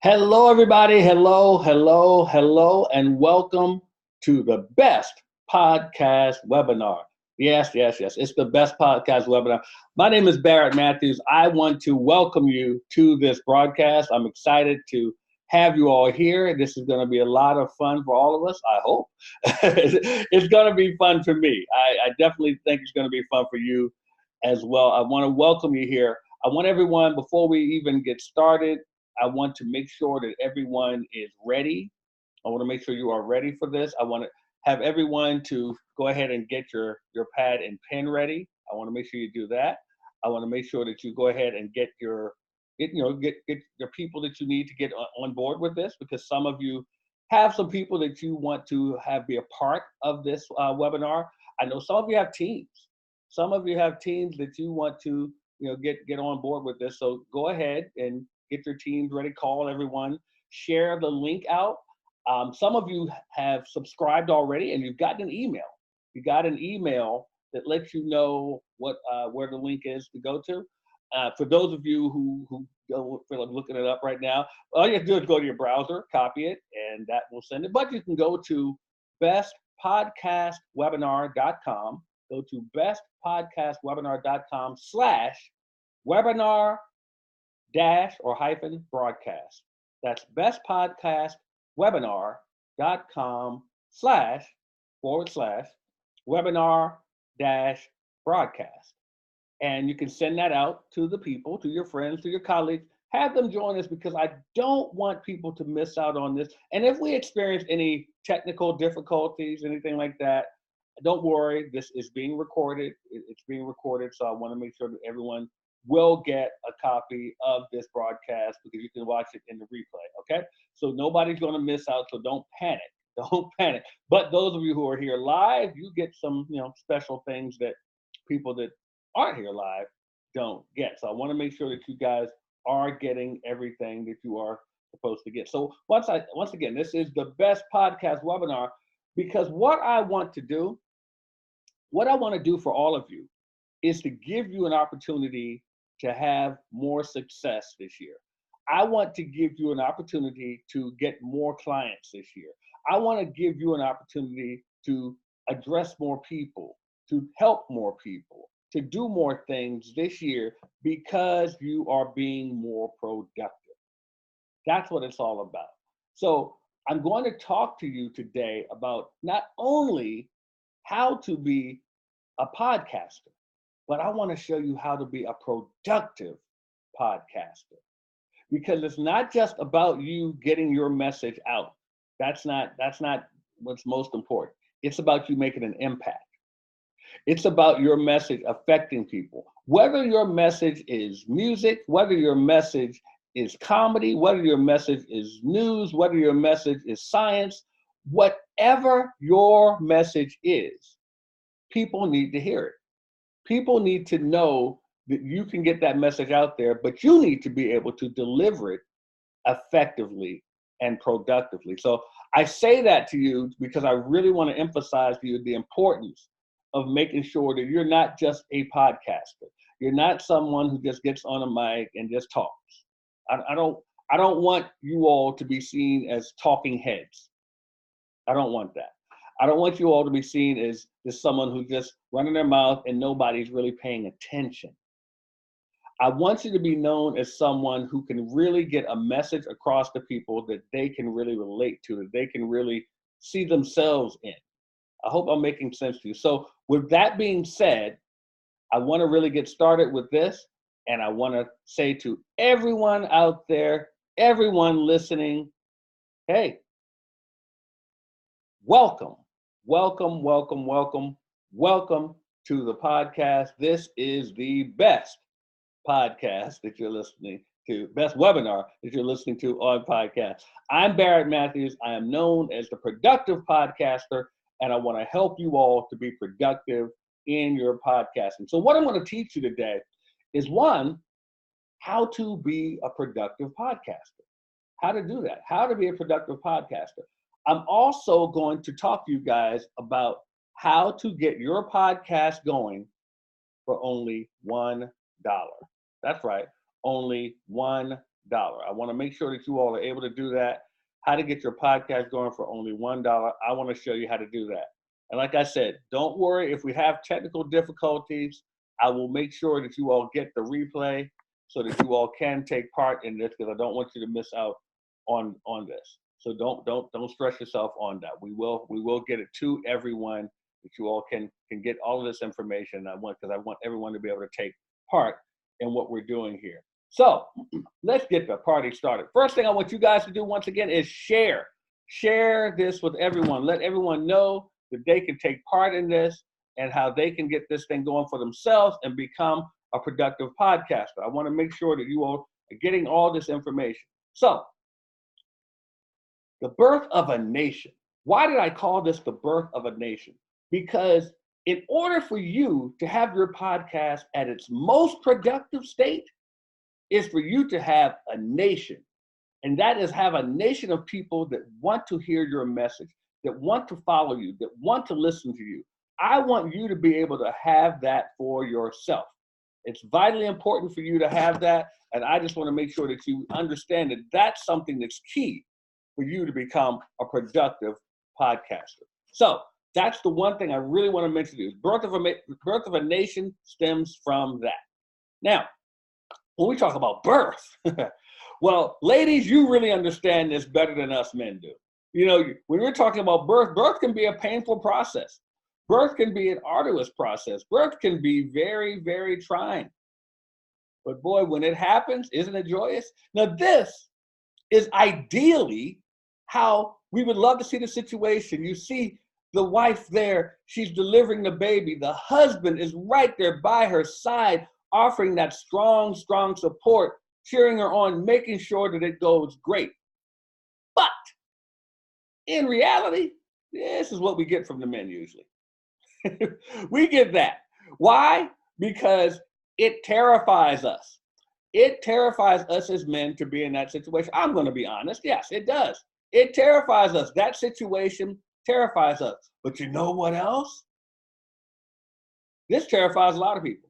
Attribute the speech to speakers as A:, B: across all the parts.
A: Hello, everybody. Hello, hello, hello, and welcome to the best podcast webinar. Yes, yes, yes. It's the best podcast webinar. My name is Barrett Matthews. I want to welcome you to this broadcast. I'm excited to have you all here. This is going to be a lot of fun for all of us, I hope. It's going to be fun for me. I definitely think it's going to be fun for you as well. I want to welcome you here. I want everyone, before we even get started, I want to make sure that everyone is ready. I want to make sure you are ready for this. I want to have everyone to go ahead and get your pad and pen ready. I want to make sure you do that. I want to make sure that you go ahead and get the people that you need to get on board with this, because some of you have some people that you want to have be a part of this webinar. I know some of you have teams. Some of you have teams that you want to get on board with this. So go ahead and get your teams ready, call everyone, share the link out. Some of you have subscribed already and you've gotten an email. You got an email that lets you know where the link is to go to. For those of you who don't feel like looking it up right now, all you have to do is go to your browser, copy it, and that will send it. But you can go to bestpodcastwebinar.com. Go to bestpodcastwebinar.com/webinar dash or hyphen broadcast. That's bestpodcastwebinar.com//webinar dash broadcast. And you can send that out to the people, to your friends, to your colleagues. Have them join us, because I don't want people to miss out on this. And if we experience any technical difficulties, anything like that, don't worry. This is being recorded. It's being recorded. So I want to make sure that everyone will get a copy of this broadcast, because you can watch it in the replay. Okay. So nobody's going to miss out. So don't panic. Don't panic. But those of you who are here live, you get some, special things that people that aren't here live don't get. So I want to make sure that you guys are getting everything that you are supposed to get. So once again, this is the best podcast webinar, because what I want to do for all of you is to give you an opportunity to have more success this year. I want to give you an opportunity to get more clients this year. I want to give you an opportunity to address more people, to help more people, to do more things this year, because you are being more productive. That's what it's all about. So I'm going to talk to you today about not only how to be a podcaster, but I want to show you how to be a productive podcaster. Because it's not just about you getting your message out. That's not what's most important. It's about you making an impact. It's about your message affecting people. Whether your message is music, whether your message is comedy, whether your message is news, whether your message is science, whatever your message is, people need to hear it. People need to know that you can get that message out there, but you need to be able to deliver it effectively and productively. So I say that to you because I really want to emphasize to you the importance of making sure that you're not just a podcaster. You're not someone who just gets on a mic and just talks. I don't want you all to be seen as talking heads. I don't want that. I don't want you all to be seen as someone who's just running their mouth and nobody's really paying attention. I want you to be known as someone who can really get a message across to people that they can really relate to, that they can really see themselves in. I hope I'm making sense to you. So with that being said, I want to really get started with this. And I want to say to everyone out there, everyone listening, hey, welcome, welcome, welcome, welcome, welcome to the podcast. This is the best podcast that you're listening to, best webinar that you're listening to on podcast. I'm Barrett Matthews. I am known as the productive podcaster, and I want to help you all to be productive in your podcasting. So what I'm going to teach you today is, one, how to be a productive podcaster, how to do that, how to be a productive podcaster. I'm also going to talk to you guys about how to get your podcast going for only $1. That's right, only $1. I want to make sure that you all are able to do that. How to get your podcast going for only $1. I want to show you how to do that. And like I said, don't worry if we have technical difficulties. I will make sure that you all get the replay so that you all can take part in this, because I don't want you to miss out on this. So don't stress yourself on that. We will get it to everyone, that you all can get all of this information. Because I want everyone to be able to take part in what we're doing here. So let's get the party started. First thing I want you guys to do once again is share. Share this with everyone. Let everyone know that they can take part in this and how they can get this thing going for themselves and become a productive podcaster. I want to make sure that you all are getting all this information. So, the birth of a nation. Why did I call this the birth of a nation? Because in order for you to have your podcast at its most productive state, is for you to have a nation. And that is have a nation of people that want to hear your message, that want to follow you, that want to listen to you. I want you to be able to have that for yourself. It's vitally important for you to have that. And I just want to make sure that you understand that that's something that's key for you to become a productive podcaster. So that's the one thing I really want to mention to you. Birth of a nation stems from that. Now, when we talk about birth, well, ladies, you really understand this better than us men do. You know, when we're talking about birth, birth can be a painful process. Birth can be an arduous process. Birth can be very, very trying. But boy, when it happens, isn't it joyous? Now, this is ideally how we would love to see the situation. You see the wife there, she's delivering the baby. The husband is right there by her side, offering that strong, strong support, cheering her on, making sure that it goes great. But in reality, this is what we get from the men usually. We get that. Why? Because it terrifies us. It terrifies us as men to be in that situation. I'm going to be honest. Yes, it does. It terrifies us. That situation terrifies us. But you know what else? This terrifies a lot of people.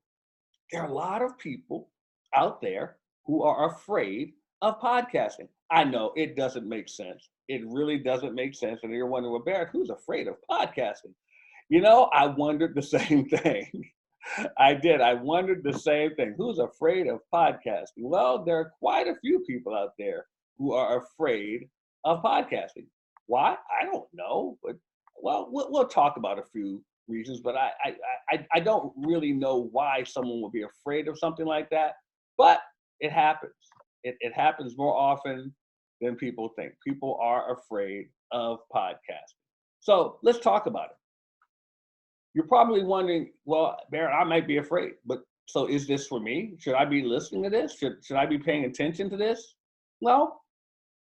A: There are a lot of people out there who are afraid of podcasting. I know it doesn't make sense. It really doesn't make sense. And you're wondering, well, Barrett, who's afraid of podcasting? You know, I wondered the same thing. I did. I wondered the same thing. Who's afraid of podcasting? Well, there are quite a few people out there who are afraid of podcasting. Why? I don't know. But, well, we'll talk about a few reasons, but I don't really know why someone would be afraid of something like that. But it happens. It happens more often than people think. People are afraid of podcasting. So let's talk about it. You're probably wondering, well, Barrett, I might be afraid, but so is this for me? Should I be listening to this? Should I be paying attention to this? Well,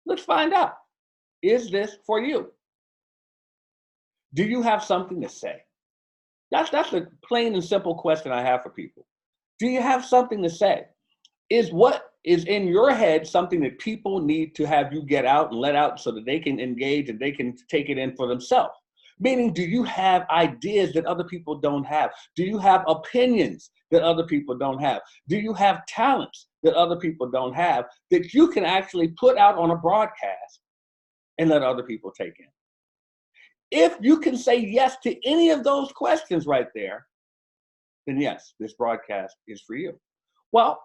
A: let's find out. Is this for you? Do you have something to say? That's a plain and simple question I have for people. Do you have something to say? Is what is in your head something that people need to have you get out and let out so that they can engage and they can take it in for themselves? Meaning, do you have ideas that other people don't have? Do you have opinions that other people don't have? Do you have talents that other people don't have that you can actually put out on a broadcast and let other people take in? If you can say yes to any of those questions right there, then yes, this broadcast is for you. Well,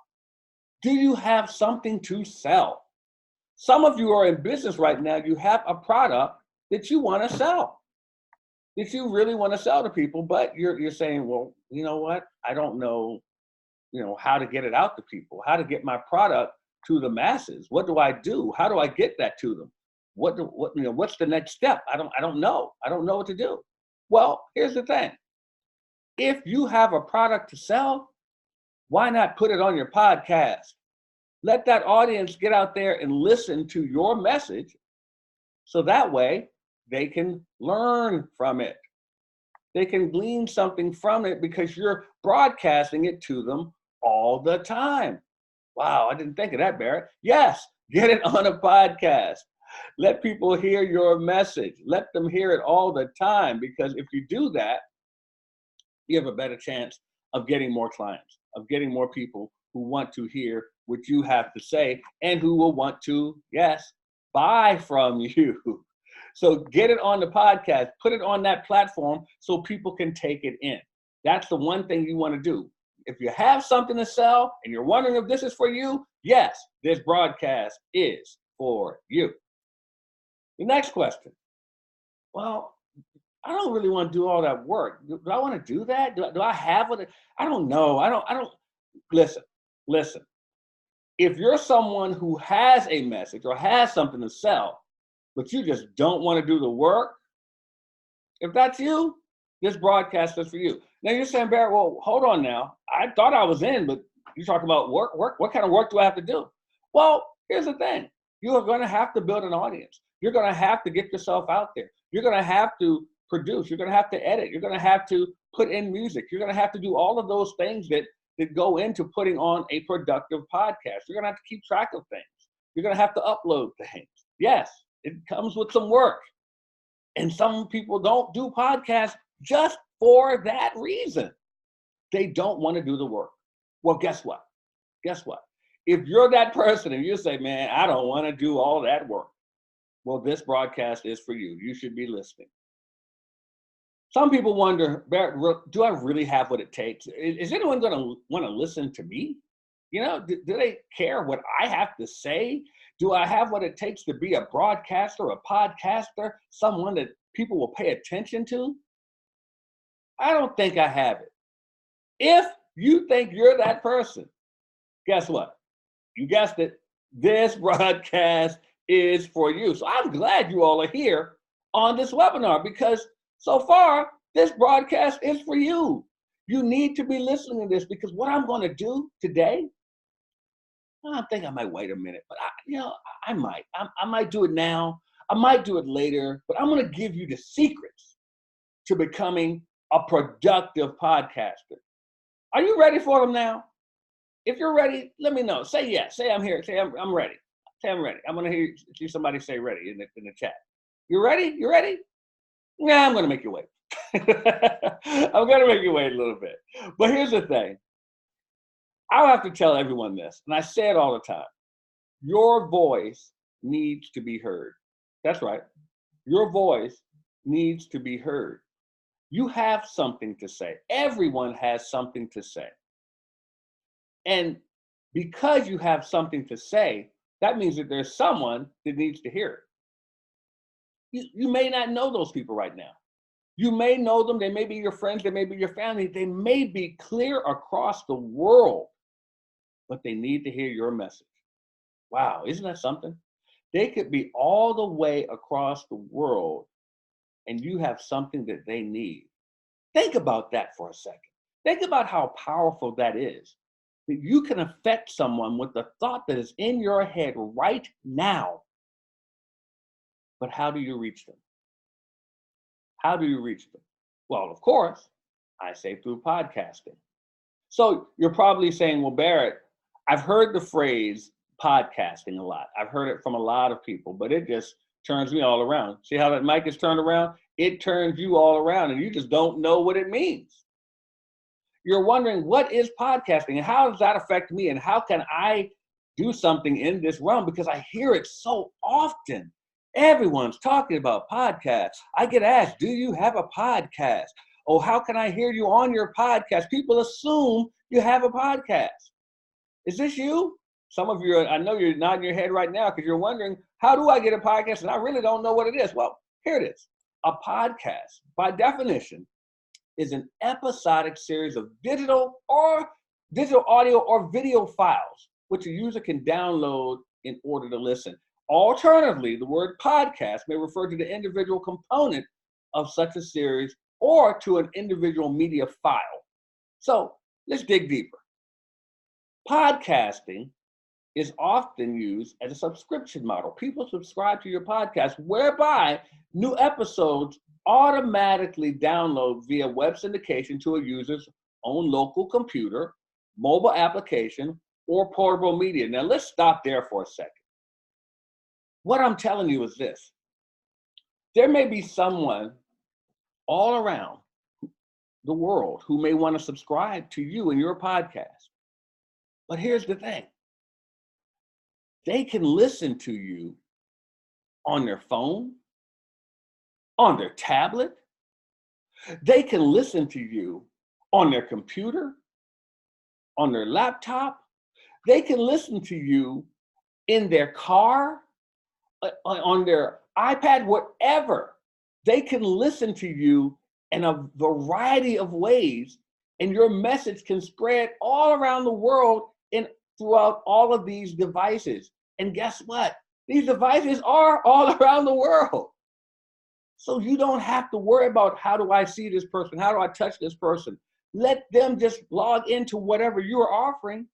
A: do you have something to sell? Some of you are in business right now. You have a product that you want to sell, that you really want to sell to people, but you're saying, well, you know what? I don't know, how to get it out to people, how to get my product to the masses. What do I do? How do I get that to them? What's the next step? I don't know. I don't know what to do. Well, here's the thing. If you have a product to sell, why not put it on your podcast? Let that audience get out there and listen to your message so that way they can learn from it. They can glean something from it because you're broadcasting it to them all the time. Wow, I didn't think of that, Barrett. Yes, get it on a podcast. Let people hear your message. Let them hear it all the time, because if you do that, you have a better chance of getting more clients, of getting more people who want to hear what you have to say and who will want to, yes, buy from you. So get it on the podcast, put it on that platform so people can take it in. That's the one thing you want to do. If you have something to sell and you're wondering if this is for you, yes, this broadcast is for you. The next question. Well, I don't really want to do all that work. Do I want to do that? Do I have what? I don't know. I don't. Listen. If you're someone who has a message or has something to sell, but you just don't want to do the work, if that's you, this broadcast is for you. Now you're saying, Barrett, well, hold on now. I thought I was in, but you talk about work. What kind of work do I have to do? Well, here's the thing. You are going to have to build an audience. You're going to have to get yourself out there. You're going to have to produce. You're going to have to edit. You're going to have to put in music. You're going to have to do all of those things that go into putting on a productive podcast. You're going to have to keep track of things. You're going to have to upload things. Yes, it comes with some work. And some people don't do podcasts just for that reason. They don't want to do the work. Well, guess what? If you're that person and you say, man, I don't want to do all that work, well, this broadcast is for you. You should be listening. Some people wonder, do I really have what it takes? Is anyone going to want to listen to me? You know, do they care what I have to say? Do I have what it takes to be a broadcaster, a podcaster, someone that people will pay attention to? I don't think I have it. If you think you're that person, guess what? You guessed it. This broadcast is for you. So I'm glad you all are here on this webinar because so far, this broadcast is for you. You need to be listening to this because what I'm going to do today, I think I might wait a minute, but I might. I might do it now. I might do it later, but I'm going to give you the secrets to becoming a productive podcaster. Are you ready for them now? If you're ready, let me know. Say yes. Say I'm here. Say I'm ready. Say I'm ready. I'm going to hear somebody say ready in the chat. You ready? You ready? Yeah, I'm going to make you wait. I'm going to make you wait a little bit. But here's the thing. I'll have to tell everyone this, and I say it all the time. Your voice needs to be heard. That's right. Your voice needs to be heard. You have something to say. Everyone has something to say. And because you have something to say, that means that there's someone that needs to hear it. You may not know those people right now. You may know them. They may be your friends. They may be your family. They may be clear across the world, but they need to hear your message. Wow, isn't that something? They could be all the way across the world, and you have something that they need. Think about that for a second. Think about how powerful that is. That you can affect someone with the thought that is in your head right now. But how do you reach them? How do you reach them? Well, of course, I say through podcasting. So you're probably saying, well, Barrett, I've heard the phrase podcasting a lot. I've heard it from a lot of people, but it just turns me all around. See how that mic is turned around? It turns you all around and you just don't know what it means. You're wondering, what is podcasting and how does that affect me and how can I do something in this realm? Because I hear it so often. Everyone's talking about podcasts. I get asked, do you have a podcast? Oh, how can I hear you on your podcast? People assume you have a podcast. Is this you? Some of you, I know you're nodding your head right now because you're wondering, how do I get a podcast? And I really don't know what it is. Well, here it is. A podcast, by definition, is an episodic series of digital audio or video files, which a user can download in order to listen. Alternatively, the word podcast may refer to the individual component of such a series or to an individual media file. So let's dig deeper. Podcasting is often used as a subscription model. People subscribe to your podcast, whereby new episodes automatically download via web syndication to a user's own local computer, mobile application, or portable media. Now let's stop there for a second. What I'm telling you is this. There may be someone all around the world who may want to subscribe to you and your podcast. But here's the thing. They can listen to you on their phone, on their tablet. They can listen to you on their computer, on their laptop. They can listen to you in their car, on their iPad, whatever. They can listen to you in a variety of ways, and your message can spread all around the world and throughout all of these devices. And guess what? These devices are all around the world. So you don't have to worry about, how do I see this person? How do I touch this person? Let them just log into whatever you are offering,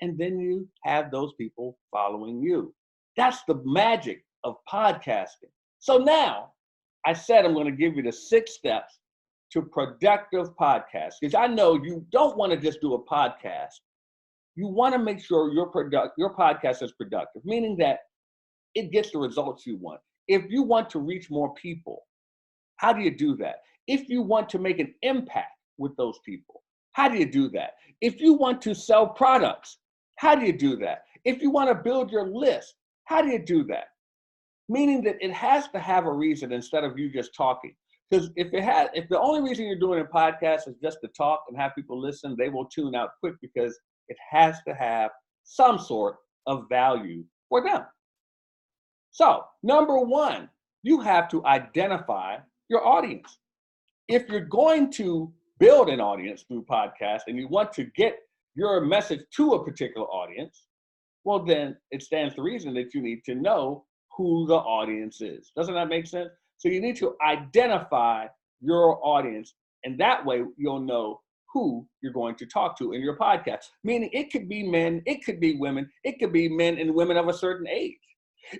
A: and then you have those people following you. That's the magic of podcasting. So now, I said I'm going to give you the 6 steps to productive podcasts, because I know you don't want to just do a podcast. You want to make sure your podcast is productive, meaning that it gets the results you want. If you want to reach more people, how do you do that? If you want to make an impact with those people, how do you do that? If you want to sell products, how do you do that? If you want to build your list, how do you do that? Meaning that it has to have a reason instead of you just talking. Because if the only reason you're doing a podcast is just to talk and have people listen, they will tune out quick, because it has to have some sort of value for them. So, number 1, you have to identify your audience. If you're going to build an audience through podcast and you want to get your message to a particular audience, well, then it stands to reason that you need to know who the audience is. Doesn't that make sense? So you need to identify your audience, and that way you'll know who you're going to talk to in your podcast. Meaning it could be men, it could be women, it could be men and women of a certain age.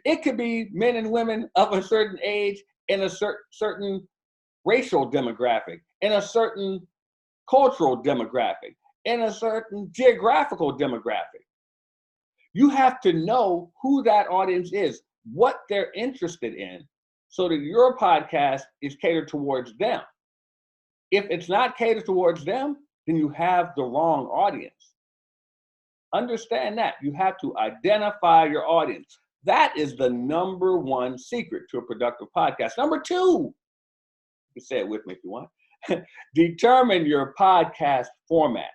A: It could be men and women of a certain age in a certain racial demographic, in a certain cultural demographic, in a certain geographical demographic. You have to know who that audience is, what they're interested in, so that your podcast is catered towards them. If it's not catered towards them, then you have the wrong audience. Understand that. You have to identify your audience. That is the number 1 secret to a productive podcast. Number 2, you can say it with me if you want. Determine your podcast format.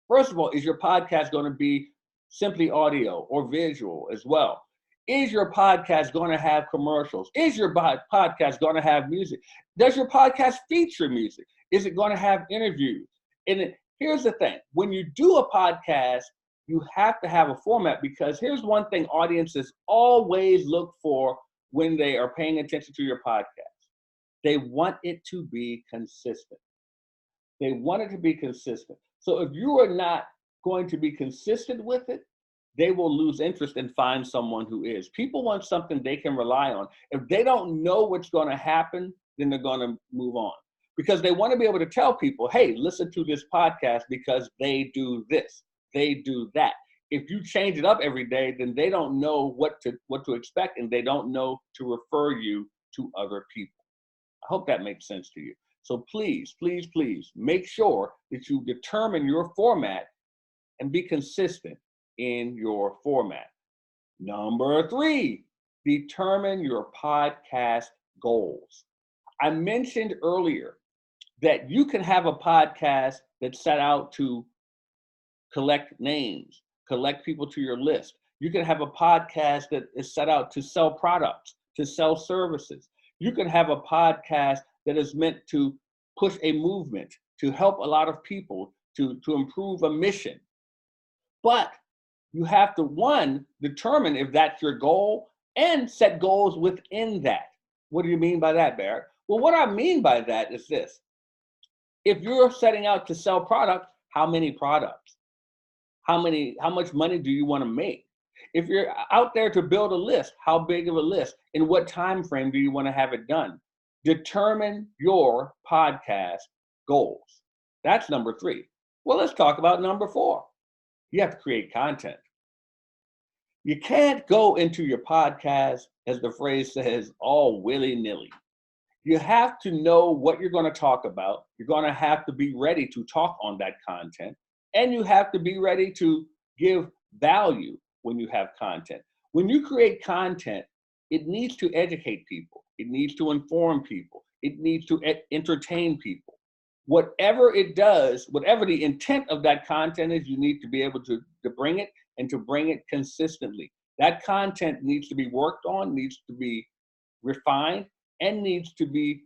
A: First of all, is your podcast going to be simply audio or visual as well? Is your podcast going to have commercials? Is your podcast going to have music? Does your podcast feature music? Is it going to have interviews? And here's the thing. When you do a podcast, you have to have a format, because here's one thing audiences always look for when they are paying attention to your podcast. They want it to be consistent. They want it to be consistent. So if you are not going to be consistent with it, they will lose interest and find someone who is. People want something they can rely on. If they don't know what's going to happen, then they're going to move on, because they want to be able to tell people, hey, listen to this podcast because they do this, they do that. If you change it up every day, then they don't know what to expect, and they don't know to refer you to other people. I hope that makes sense to you. So please, please, please make sure that you determine your format and be consistent in your format. Number 3, determine your podcast goals. I mentioned earlier that you can have a podcast that's set out to collect names, collect people to your list. You can have a podcast that is set out to sell products, to sell services. You can have a podcast that is meant to push a movement, to help a lot of people, to improve a mission. But you have to, 1, determine if that's your goal and set goals within that. What do you mean by that, Barrett? Well, what I mean by that is this. If you're setting out to sell products, how many products? How much money do you want to make? If you're out there to build a list, how big of a list? In what time frame do you want to have it done? Determine your podcast goals. That's number 3. Well, let's talk about number 4. You have to create content. You can't go into your podcast, as the phrase says, all willy-nilly. You have to know what you're going to talk about. You're going to have to be ready to talk on that content, and you have to be ready to give value. when you have content. When you create content, it needs to educate people. It needs to inform people. It needs to entertain people. Whatever it does, whatever the intent of that content is, you need to be able to bring it and to bring it consistently. That content needs to be worked on, needs to be refined, and needs to be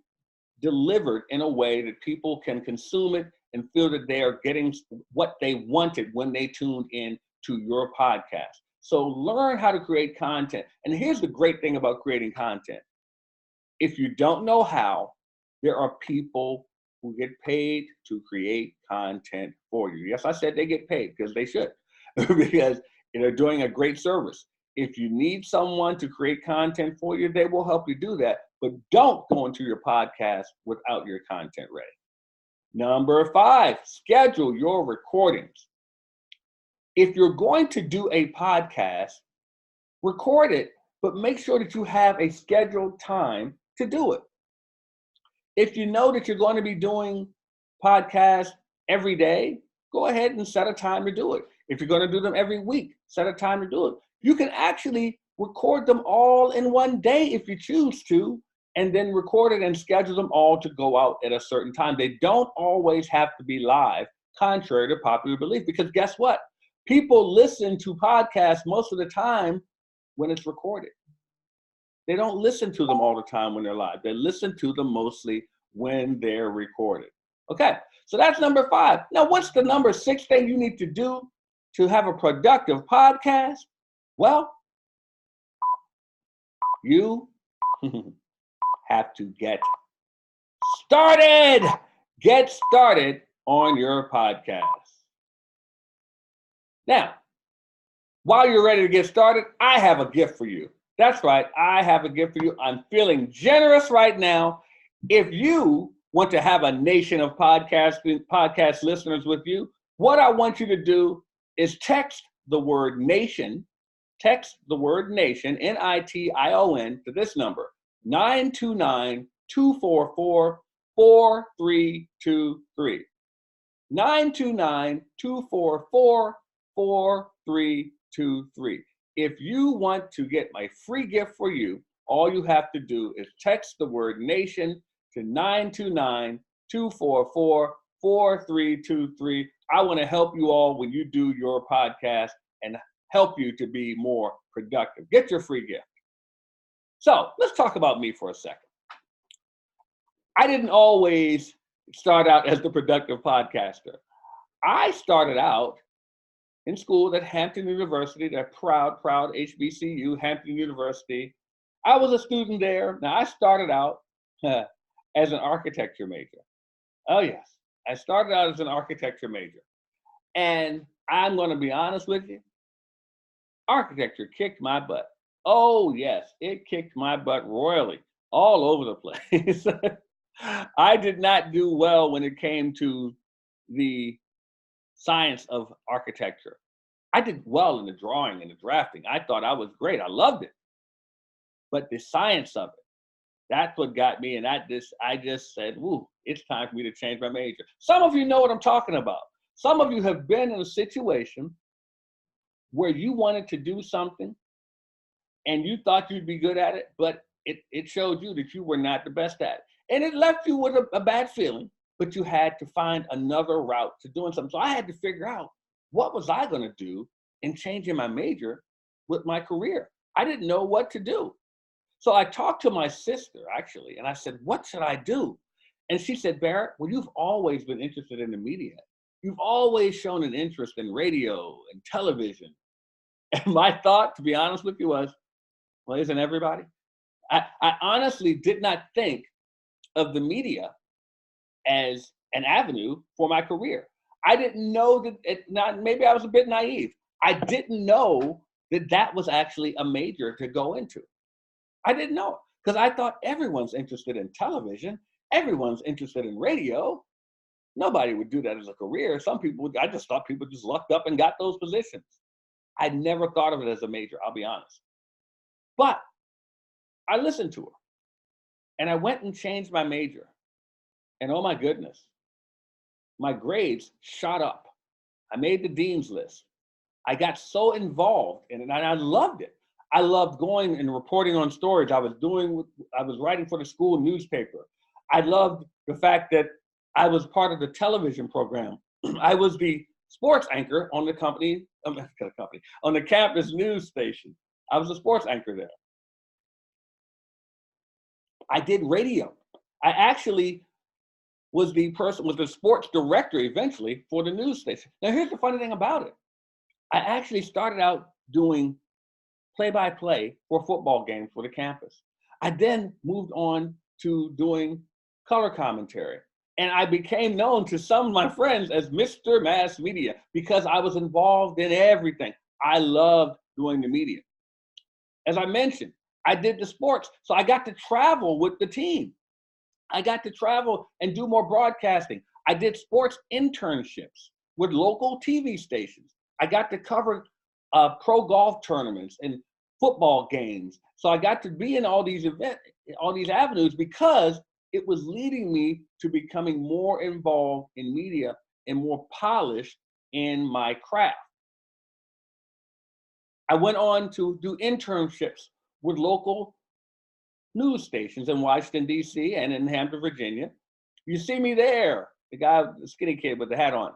A: delivered in a way that people can consume it and feel that they are getting what they wanted when they tuned in to your podcast. So learn how to create content. And here's the great thing about creating content. If you don't know how, there are people who get paid to create content for you. Yes, I said they get paid because they should, because they're doing a great service. If you need someone to create content for you, they will help you do that. But don't go into your podcast without your content ready. Number 5, schedule your recordings. If you're going to do a podcast, record it, but make sure that you have a scheduled time to do it. If you know that you're going to be doing podcasts every day, go ahead and set a time to do it. If you're going to do them every week, set a time to do it. You can actually record them all in one day if you choose to, and then record it and schedule them all to go out at a certain time. They don't always have to be live, contrary to popular belief, because guess what? People listen to podcasts most of the time when it's recorded. They don't listen to them all the time when they're live. They listen to them mostly when they're recorded. Okay, so that's number 5. Now, what's the number 6 thing you need to do to have a productive podcast? Well, you have to get started. Get started on your podcast. Now, while you're ready to get started, I have a gift for you. That's right, I have a gift for you. I'm feeling generous right now. If you want to have a nation of podcast listeners with you, what I want you to do is text the word nation, N-I-T-I-O-N, to this number, 929-244-4323. 929-244-4323. If you want to get my free gift for you, all you have to do is text the word nation to 929-244-4323. I want to help you all when you do your podcast and help you to be more productive. Get your free gift. So let's talk about me for a second. I didn't always start out as the productive podcaster. I started out in school at Hampton University, that proud HBCU, Hampton University. I was a student there. Now, I started out as an architecture major. Oh, yes. I started out as an architecture major. And I'm going to be honest with you, architecture kicked my butt. Oh, yes, it kicked my butt royally all over the place. I did not do well when it came to the science of architecture. I did well in the drawing and the drafting. I thought I was great. I loved it. But the science of it, that's what got me. And I just said, woo, it's time for me to change my major. Some of you know what I'm talking about. Some of you have been in a situation where you wanted to do something and you thought you'd be good at it, but it showed you that you were not the best at it. And it left you with a bad feeling, but you had to find another route to doing something. So I had to figure out, what was I going to do in changing my major with my career? I didn't know what to do. So I talked to my sister, actually, and I said, what should I do? And she said, Barrett, well, you've always been interested in the media. You've always shown an interest in radio and television. And my thought, to be honest with you, was, well, isn't everybody? I honestly did not think of the media as an avenue for my career. I didn't know that maybe I was a bit naive. I didn't know that was actually a major to go into. I didn't know, because I thought everyone's interested in television. Everyone's interested in radio. Nobody would do that as a career. I just thought people just lucked up and got those positions. I never thought of it as a major, I'll be honest. But I listened to her and I went and changed my major. And oh my goodness, my grades shot up. I made the dean's list. I got so involved in it, and I loved it. I loved going and reporting on stories. I was writing for the school newspaper. I loved the fact that I was part of the television program. I was the sports anchor on the on the campus news station. I was a sports anchor there. I did radio. I actually was the sports director eventually for the news station. Now, here's the funny thing about it. I actually started out doing play-by-play for football games for the campus. I then moved on to doing color commentary. And I became known to some of my friends as Mr. Mass Media because I was involved in everything. I loved doing the media. As I mentioned, I did the sports, so I got to travel with the team. I got to travel and do more broadcasting. I did sports internships with local TV stations. I got to cover pro golf tournaments and football games. So I got to be in all these events, all these avenues, because it was leading me to becoming more involved in media and more polished in my craft. I went on to do internships with local news stations in Washington, D.C. and in Hampton, Virginia. You see me there, the skinny kid with the hat on,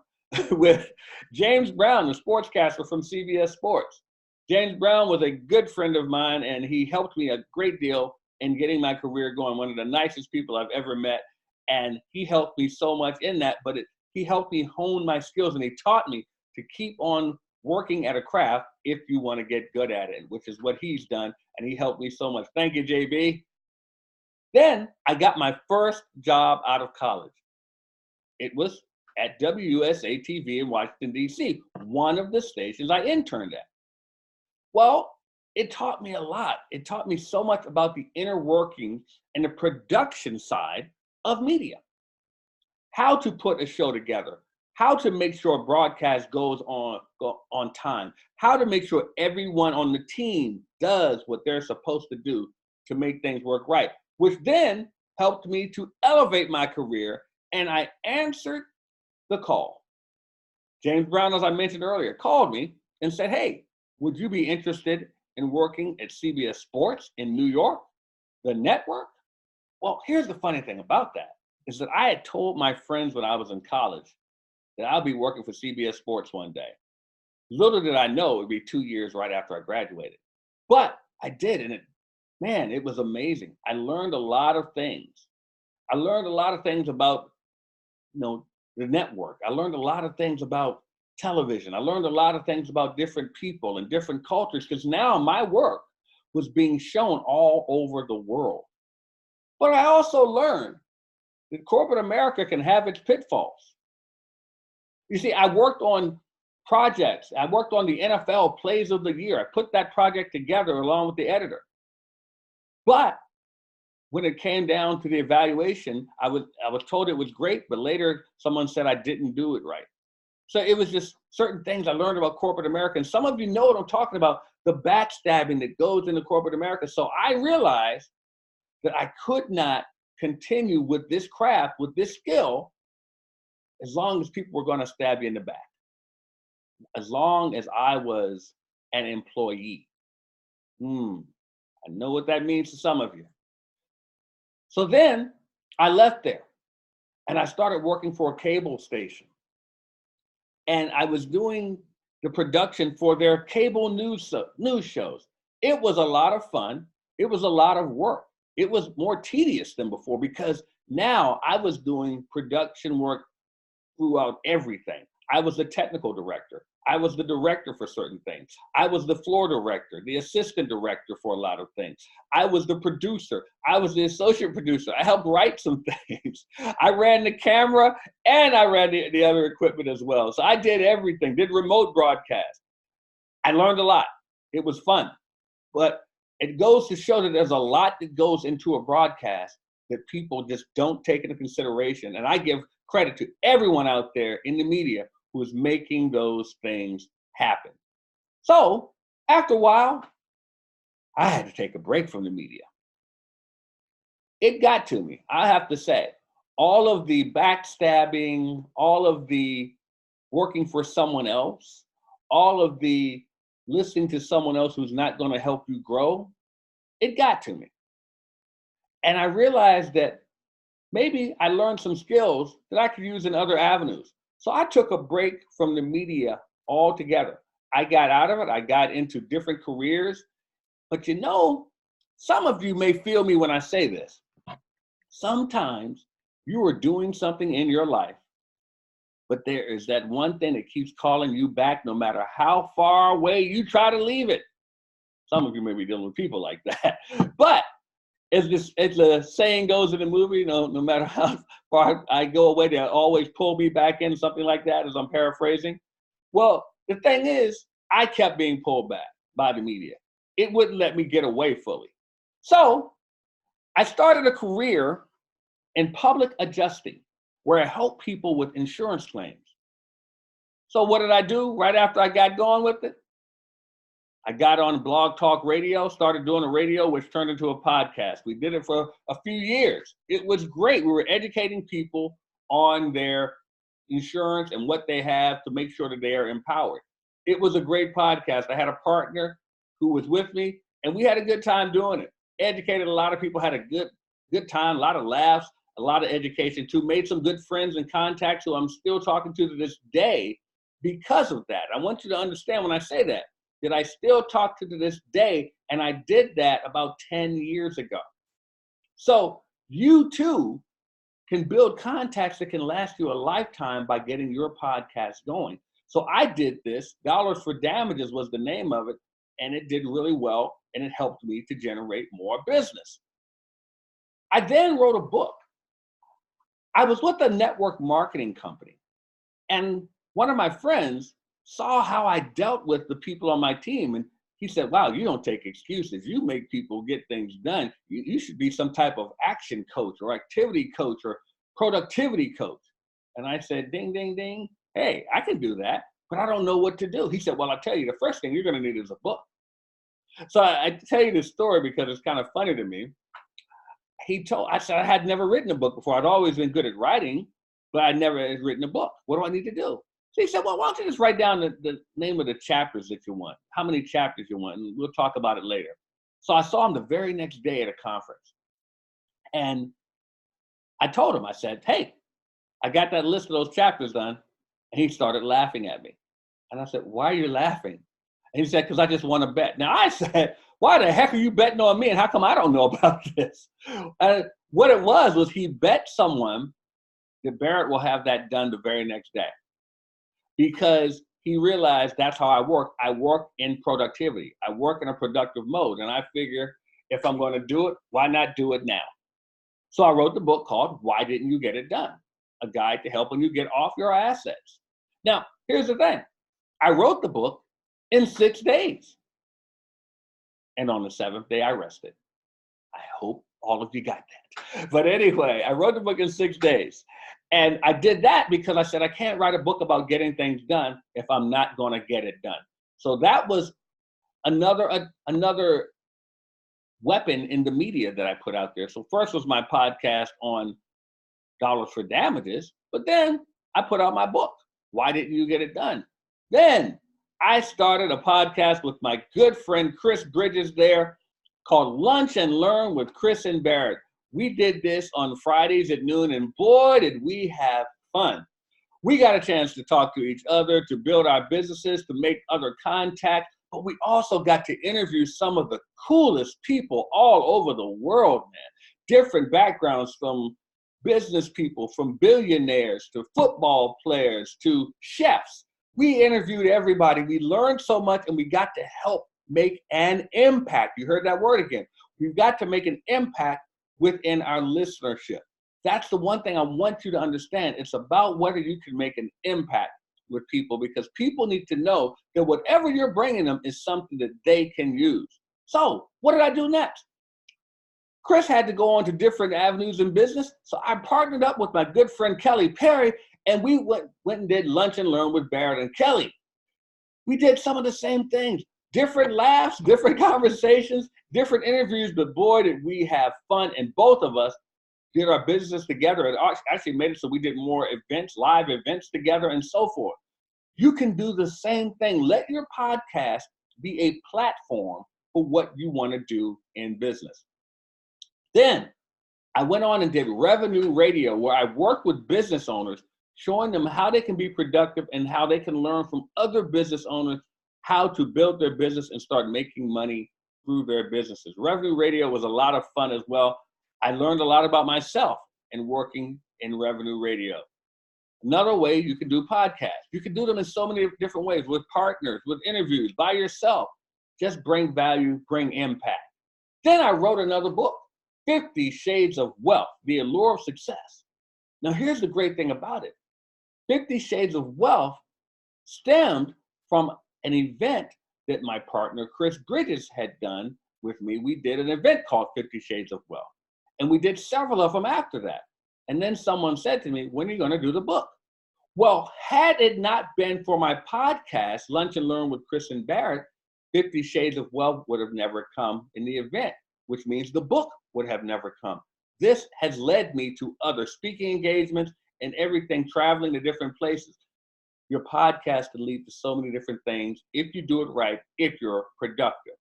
A: with James Brown, the sportscaster from CBS Sports. James Brown was a good friend of mine, and he helped me a great deal in getting my career going. One of the nicest people I've ever met, and he helped me so much in that, but he helped me hone my skills, and he taught me to keep on working at a craft if you want to get good at it, which is what he's done, and he helped me so much. Thank you, JB. Then I got my first job out of college. It was at WUSA TV in Washington, D.C., one of the stations I interned at. Well, it taught me a lot. It taught me so much about the inner workings and the production side of media. How to put a show together, how to make sure a broadcast goes on time, how to make sure everyone on the team does what they're supposed to do to make things work right, which then helped me to elevate my career, and I answered the call. James Brown, as I mentioned earlier, called me and said, hey, would you be interested in working at CBS Sports in New York, the network? Well, here's the funny thing about that, is that I had told my friends when I was in college that I'll be working for CBS Sports one day. Little did I know it would be 2 years right after I graduated. But I did, and it was amazing. I learned a lot of things. I learned a lot of things about, the network. I learned a lot of things about television. I learned a lot of things about different people and different cultures, because now my work was being shown all over the world. But I also learned that corporate America can have its pitfalls. You see, I worked on projects. I worked on the NFL Plays of the Year. I put that project together along with the editor. But when it came down to the evaluation, I was told it was great, but later someone said I didn't do it right. So it was just certain things I learned about corporate America. And some of you know what I'm talking about, the backstabbing that goes into corporate America. So I realized that I could not continue with this craft, with this skill, as long as people were going to stab you in the back, as long as I was an employee. I know what that means to some of you. So then I left there and I started working for a cable station. And I was doing the production for their cable news shows. It was a lot of fun. It was a lot of work. It was more tedious than before, because now I was doing production work throughout everything. I was the technical director. I was the director for certain things. I was the floor director, the assistant director for a lot of things. I was the producer. I was the associate producer. I helped write some things. I ran the camera and I ran the other equipment as well. So I did everything, did remote broadcast. I learned a lot. It was fun. But it goes to show that there's a lot that goes into a broadcast that people just don't take into consideration. And I give credit to everyone out there in the media who is making those things happen. So after a while, I had to take a break from the media. It got to me, I have to say. All of the backstabbing, all of the working for someone else, all of the listening to someone else who's not going to help you grow, it got to me. And I realized that maybe I learned some skills that I could use in other avenues. So I took a break from the media altogether. I got out of it. I got into different careers. But you know, some of you may feel me when I say this. Sometimes you are doing something in your life, but there is that one thing that keeps calling you back no matter how far away you try to leave it. Some of you may be dealing with people like that. But as the saying goes in the movie, you know, no matter how far I go away, they'll always pull me back in, something like that, as I'm paraphrasing. Well, the thing is, I kept being pulled back by the media. It wouldn't let me get away fully. So I started a career in public adjusting, where I help people with insurance claims. So what did I do right after I got going with it? I got on Blog Talk Radio, started doing a radio, which turned into a podcast. We did it for a few years. It was great. We were educating people on their insurance and what they have to make sure that they are empowered. It was a great podcast. I had a partner who was with me, and we had a good time doing it. Educated a lot of people, had a good time, a lot of laughs, a lot of education too. Made some good friends and contacts who I'm still talking to this day because of that. I want you to understand when I say that I still talk to this day, and I did that about 10 years ago. So you too can build contacts that can last you a lifetime by getting your podcast going. So I did this. Dollars for Damages was the name of it, and it did really well, and it helped me to generate more business. I then wrote a book. I was with a network marketing company, and one of my friends saw how I dealt with the people on my team, and he said, wow, you don't take excuses. You make people get things done. You should be some type of action coach or activity coach or productivity coach. And I said, ding, ding, ding. Hey, I can do that, but I don't know what to do. He said, well, I'll tell you, the first thing you're going to need is a book. So I tell you this story because it's kind of funny to me. I said I had never written a book before. I'd always been good at writing, but I'd never had written a book. What do I need to do? So he said, well, why don't you just write down the name of the chapters that you want, how many chapters you want, and we'll talk about it later. So I saw him the very next day at a conference. And I told him, I said, hey, I got that list of those chapters done. And he started laughing at me. And I said, why are you laughing? And he said, because I just want to bet. Now I said, why the heck are you betting on me? And how come I don't know about this? And what it was he bet someone that Barrett will have that done the very next day. Because he realized that's how I work. I work in productivity. I work in a productive mode. And I figure if I'm going to do it, why not do it now? So I wrote the book called Why Didn't You Get It Done? A guide to helping you get off your assets. Now, here's the thing. I wrote the book in 6 days. And on the 7th day, I rested. I hope all of you got that. But anyway, I wrote the book in 6 days. And I did that because I said, I can't write a book about getting things done if I'm not going to get it done. So that was another weapon in the media that I put out there. So first was my podcast on Dollars for Damages, but then I put out my book, Why Didn't You Get It Done? Then I started a podcast with my good friend Chris Bridges there called Lunch and Learn with Chris and Barrett. We did this on Fridays at noon, and boy, did we have fun. We got a chance to talk to each other, to build our businesses, to make other contacts, but we also got to interview some of the coolest people all over the world, man. Different backgrounds, from business people, from billionaires to football players to chefs. We interviewed everybody. We learned so much, and we got to help make an impact. You heard that word again. We've got to make an impact within our listenership. That's the one thing I want you to understand. It's about whether you can make an impact with people, because people need to know that whatever you're bringing them is something that they can use. So what did I do next? Chris had to go on to different avenues in business. So I partnered up with my good friend Kelly Perry, and we went and did Lunch and Learn with Barrett and Kelly. We did some of the same things. Different laughs, different conversations, different interviews, but boy, did we have fun. And both of us did our business together. It actually made it so we did more events, live events together, and so forth. You can do the same thing. Let your podcast be a platform for what you want to do in business. Then I went on and did revenue radio, where I worked with business owners, showing them how they can be productive and how they can learn from other business owners how to build their business and start making money through their businesses. Revenue radio was a lot of fun as well. I learned a lot about myself in working in revenue radio. Another way you can do podcasts. You can do them in so many different ways, with partners, with interviews, by yourself. Just bring value, bring impact. Then I wrote another book, 50 Shades of Wealth, The Allure of Success. Now, here's the great thing about it. 50 Shades of Wealth stemmed from an event that my partner, Chris Bridges, had done with me. We did an event called 50 Shades of Wealth, and we did several of them after that. And then someone said to me, when are you going to do the book? Well, had it not been for my podcast, Lunch and Learn with Chris and Barrett, 50 Shades of Wealth would have never come in the event, which means the book would have never come. This has led me to other speaking engagements and everything, traveling to different places. Your podcast can lead to so many different things if you do it right, if you're productive.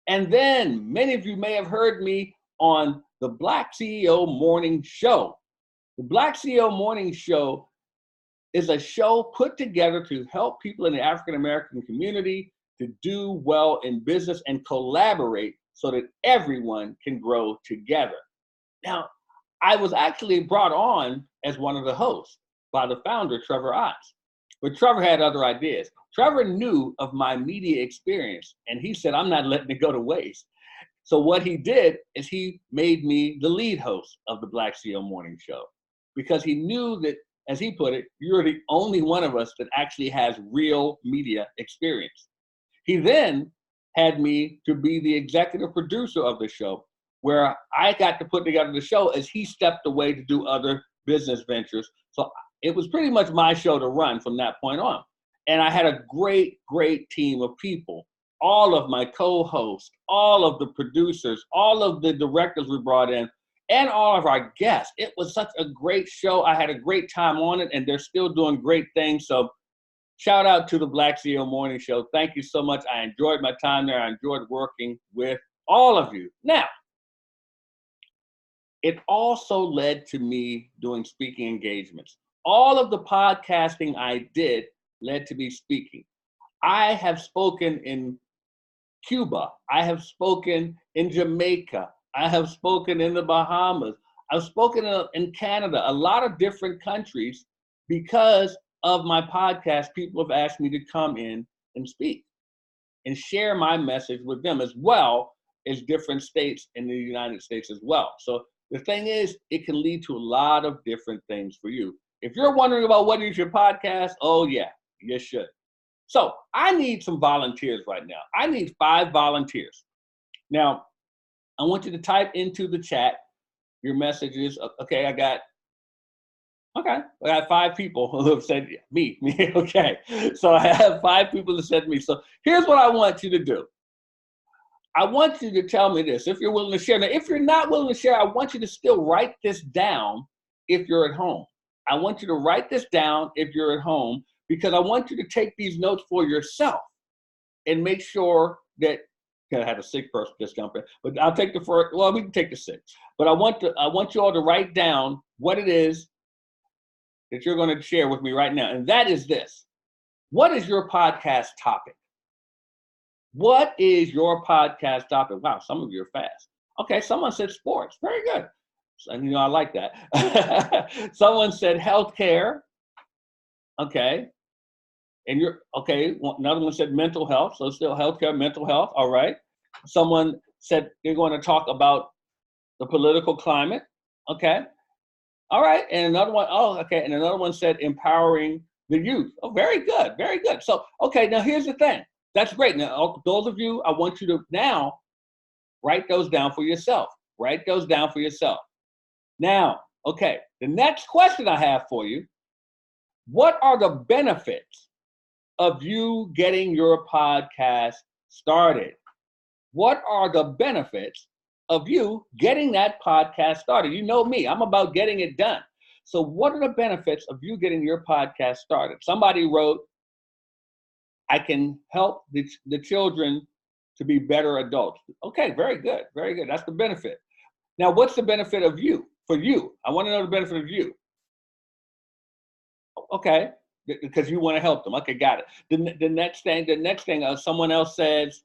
A: And then many of you may have heard me on the Black CEO Morning Show. The Black CEO Morning Show is a show put together to help people in the African American community to do well in business and collaborate so that everyone can grow together. Now, I was actually brought on as one of the hosts by the founder, Trevor Otts. But Trevor had other ideas. Trevor knew of my media experience, and he said, I'm not letting it go to waste. So what he did is he made me the lead host of the Black CEO Morning Show, because he knew that, as he put it, you're the only one of us that actually has real media experience. He then had me to be the executive producer of the show, where I got to put together the show as he stepped away to do other business ventures. So it was pretty much my show to run from that point on. And I had a great, great team of people. All of my co-hosts, all of the producers, all of the directors we brought in, and all of our guests. It was such a great show. I had a great time on it, and they're still doing great things. So shout out to the Black CEO Morning Show. Thank you so much. I enjoyed my time there. I enjoyed working with all of you. Now, it also led to me doing speaking engagements. All of the podcasting I did led to me speaking. I have spoken in Cuba. I have spoken in Jamaica. I have spoken in the Bahamas. I've spoken in Canada, a lot of different countries. Because of my podcast, people have asked me to come in and speak and share my message with them, as well as different states in the United States as well. So the thing is, it can lead to a lot of different things for you. If you're wondering about what is your podcast, oh yeah, you should. So I need some volunteers right now. I need 5 volunteers. Now, I want you to type into the chat your messages. Okay, I got 5 people who have said me. Okay, so I have 5 people that said me. So here's what I want you to do. I want you to tell me this, if you're willing to share. Now, if you're not willing to share, I want you to still write this down if you're at home. I want you to write this down if you're at home, because I want you to take these notes for yourself and make sure that, I had a sick person just jump in, but I'll take the first, well, we can take the 6. But I want you all to write down what it is that you're going to share with me right now. And that is this. What is your podcast topic? What is your podcast topic? Wow, some of you are fast. Okay, someone said sports. Very good. And I like that. Someone said healthcare. Okay. And you're okay. Another one said mental health. So still healthcare, mental health. All right. Someone said they're going to talk about the political climate. Okay. All right. And another one, and another one said empowering the youth. Oh, very good. Very good. So, okay, now here's the thing. That's great. Now, those of you, I want you to now write those down for yourself. Write those down for yourself. Now, okay, the next question I have for you, what are the benefits of you getting your podcast started? What are the benefits of you getting that podcast started? You know me, I'm about getting it done. So what are the benefits of you getting your podcast started? Somebody wrote I can help the children to be better adults. Okay, very good, very good. That's the benefit. Now, what's the benefit of you? For you, I want to know the benefit of you. Okay, because you want to help them. Okay, got it. The next thing, someone else says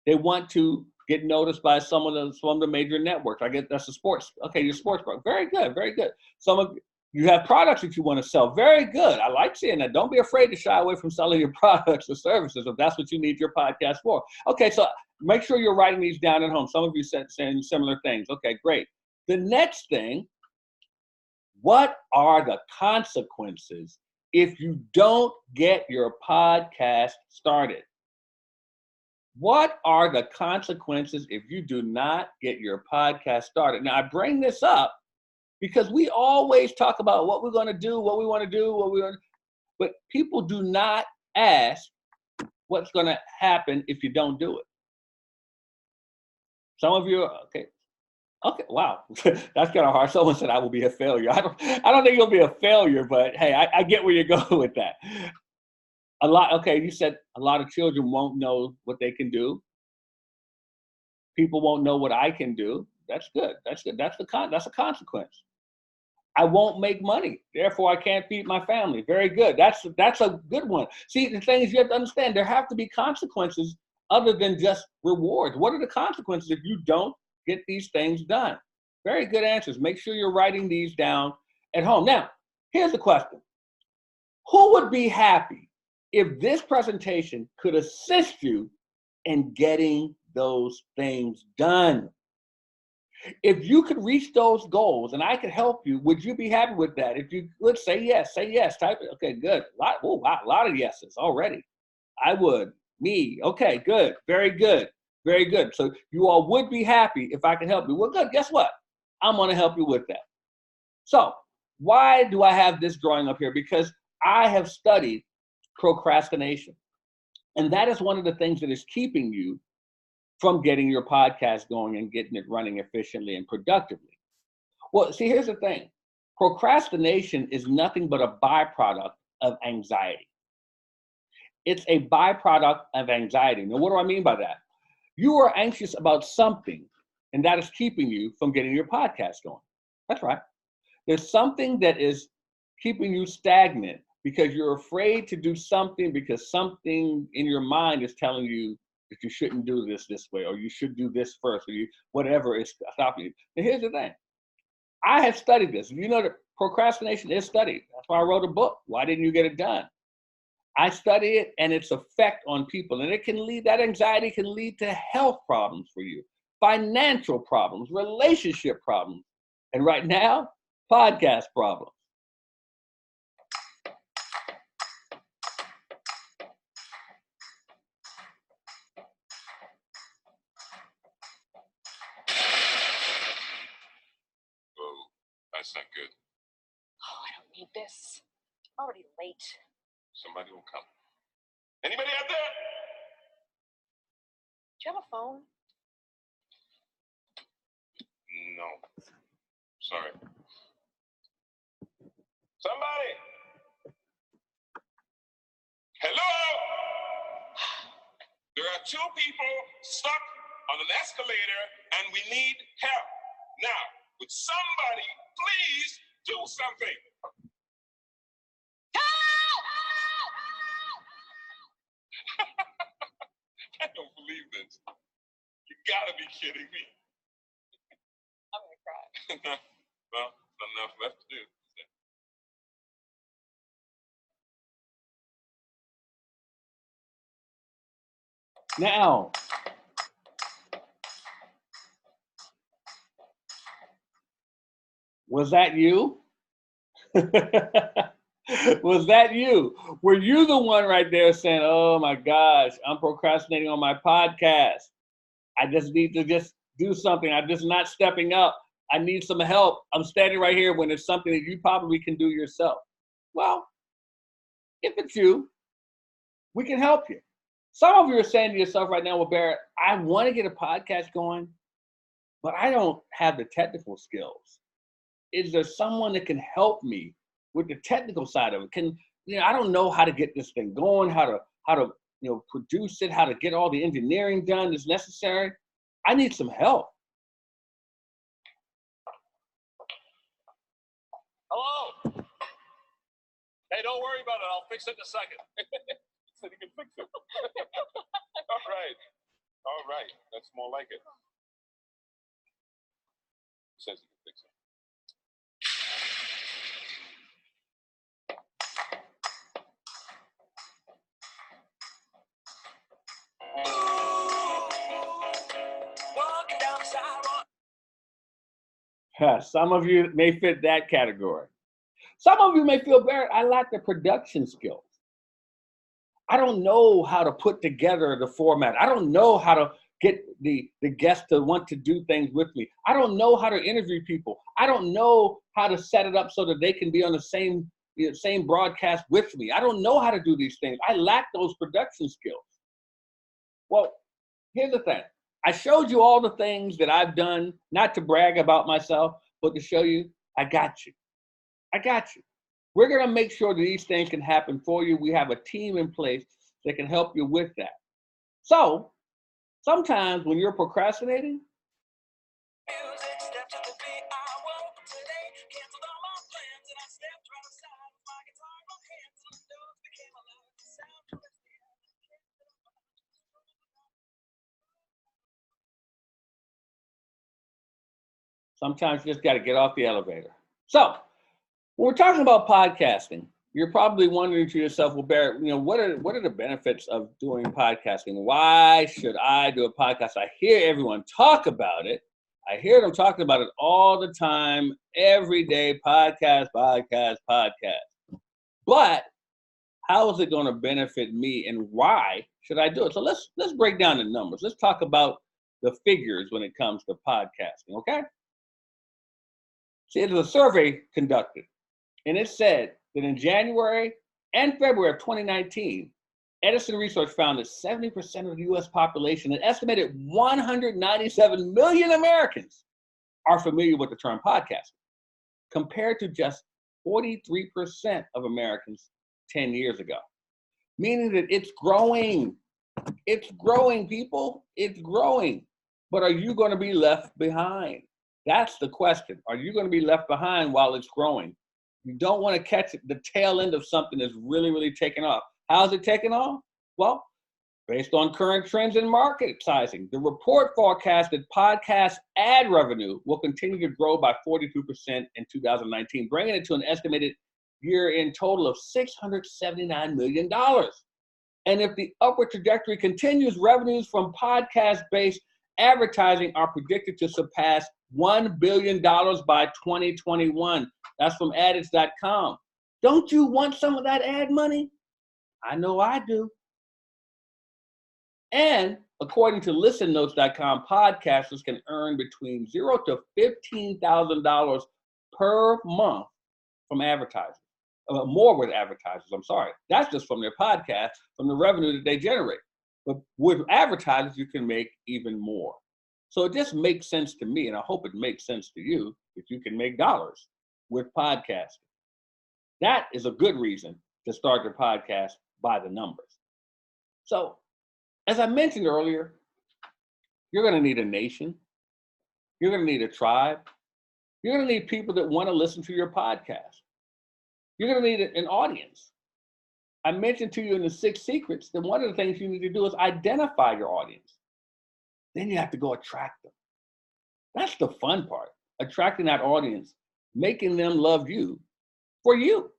A: they want to get noticed by some of the major networks. I guess that's the sports. Okay, your sports program. Very good, very good. Some of you have products that you want to sell. Very good. I like seeing that. Don't be afraid to shy away from selling your products or services if that's what you need your podcast for. Okay, so make sure you're writing these down at home. Some of you saying similar things. Okay, great. The next thing, what are the consequences if you don't get your podcast started? What are the consequences if you do not get your podcast started? Now, I bring this up because we always talk about what we're going to do, what we want to do, but people do not ask what's going to happen if you don't do it. Some of you, okay, wow, that's kind of hard. Someone said I will be a failure. I don't think you'll be a failure, but hey, I get where you're going with that. You said a lot of children won't know what they can do. People won't know what I can do. That's good. That's good. That's a consequence. I won't make money, therefore I can't feed my family. Very good. That's a good one. See, the thing is, you have to understand there have to be consequences other than just rewards. What are the consequences if you don't get these things done? Very good answers. Make sure you're writing these down at home. Now, here's the question. Who would be happy if this presentation could assist you in getting those things done? If you could reach those goals and I could help you, would you be happy with that? If you would say yes, type it. Okay, good. A lot of yeses already. I would. Me. Okay, good. Very good. Very good. So you all would be happy if I could help you. Well, good. Guess what? I'm going to help you with that. So why do I have this drawing up here? Because I have studied procrastination. And that is one of the things that is keeping you from getting your podcast going and getting it running efficiently and productively. Well, see, here's the thing. Procrastination is nothing but a byproduct of anxiety. It's a byproduct of anxiety. Now, what do I mean by that? You are anxious about something, and that is keeping you from getting your podcast going. That's right. There's something that is keeping you stagnant because you're afraid to do something because something in your mind is telling you that you shouldn't do this way, or you should do this first, or whatever is stopping you. And here's the thing. I have studied this. You know that procrastination is studied. That's why I wrote a book. Why didn't you get it done? I study it and its effect on people. And that anxiety can lead to health problems for you, financial problems, relationship problems, and right now, podcast problems.
B: That's not good.
C: Oh, I don't need this. I'm already late.
B: Somebody will come. Anybody out there?
C: Do you have a phone?
B: No. Sorry. Somebody! Hello? There are two people stuck on an escalator and we need help. Now, would somebody please do something? I don't believe this. You gotta be kidding me.
C: I'm gonna cry.
B: Well, not enough left to do.
A: Now, was that you? Was that you? Were you the one right there saying, oh my gosh, I'm procrastinating on my podcast. I just need to just do something. I'm just not stepping up. I need some help. I'm standing right here when it's something that you probably can do yourself. Well, if it's you, we can help you. Some of you are saying to yourself right now, well, Barrett, I want to get a podcast going, but I don't have the technical skills. Is there someone that can help me with the technical side of it? I don't know how to get this thing going, how to produce it, how to get all the engineering done that's necessary. I need some help.
B: Hello. Hey, don't worry about it. I'll fix it in a second. He said he can fix it. All right. All right. That's more like it. He says he can fix it.
A: Walking down the sidewalk. Some of you may fit that category. Some of you may feel, Barrett, I lack the production skills. I don't know how to put together the format. I don't know how to get the guests to want to do things with me. I don't know how to interview people. I don't know how to set it up so that they can be on the same broadcast with me. I don't know how to do these things. I lack those production skills. Well, here's the thing. I showed you all the things that I've done, not to brag about myself, but to show you I got you. I got you. We're going to make sure that these things can happen for you. We have a team in place that can help you with that. So sometimes when you're procrastinating, sometimes you just got to get off the elevator. So when we're talking about podcasting, you're probably wondering to yourself, well, Barrett, what are the benefits of doing podcasting? Why should I do a podcast? I hear everyone talk about it. I hear them talking about it all the time, every day, podcast. But how is it going to benefit me, and why should I do it? So let's break down the numbers. Let's talk about the figures when it comes to podcasting, okay? See, there's a survey conducted, and it said that in January and February of 2019, Edison Research found that 70% of the U.S. population, an estimated 197 million Americans, are familiar with the term podcasting, compared to just 43% of Americans 10 years ago. Meaning that it's growing. It's growing, people. It's growing. But are you going to be left behind? That's the question. Are you going to be left behind while it's growing? You don't want to catch the tail end of something that's really, really taking off. How's it taking off? Well, based on current trends in market sizing, the report forecasted podcast ad revenue will continue to grow by 42% in 2019, bringing it to an estimated year-end total of $679 million. And if the upward trajectory continues, revenues from podcast-based advertising are predicted to surpass $1 billion by 2021. That's from addicts.com. Don't you want some of that ad money? I know I do. And according to listennotes.com, podcasters can earn between $0 to $15,000 per month from advertising. More with advertisers, I'm sorry. That's just from their podcast, from the revenue that they generate. But with advertisers, you can make even more. So it just makes sense to me, and I hope it makes sense to you, if you can make dollars with podcasting. That is a good reason to start your podcast by the numbers. So, as I mentioned earlier, you're going to need a nation. You're going to need a tribe. You're going to need people that want to listen to your podcast. You're going to need an audience. I mentioned to you in the 6 secrets that one of the things you need to do is identify your audience. Then you have to go attract them. That's the fun part, attracting that audience, making them love you for you,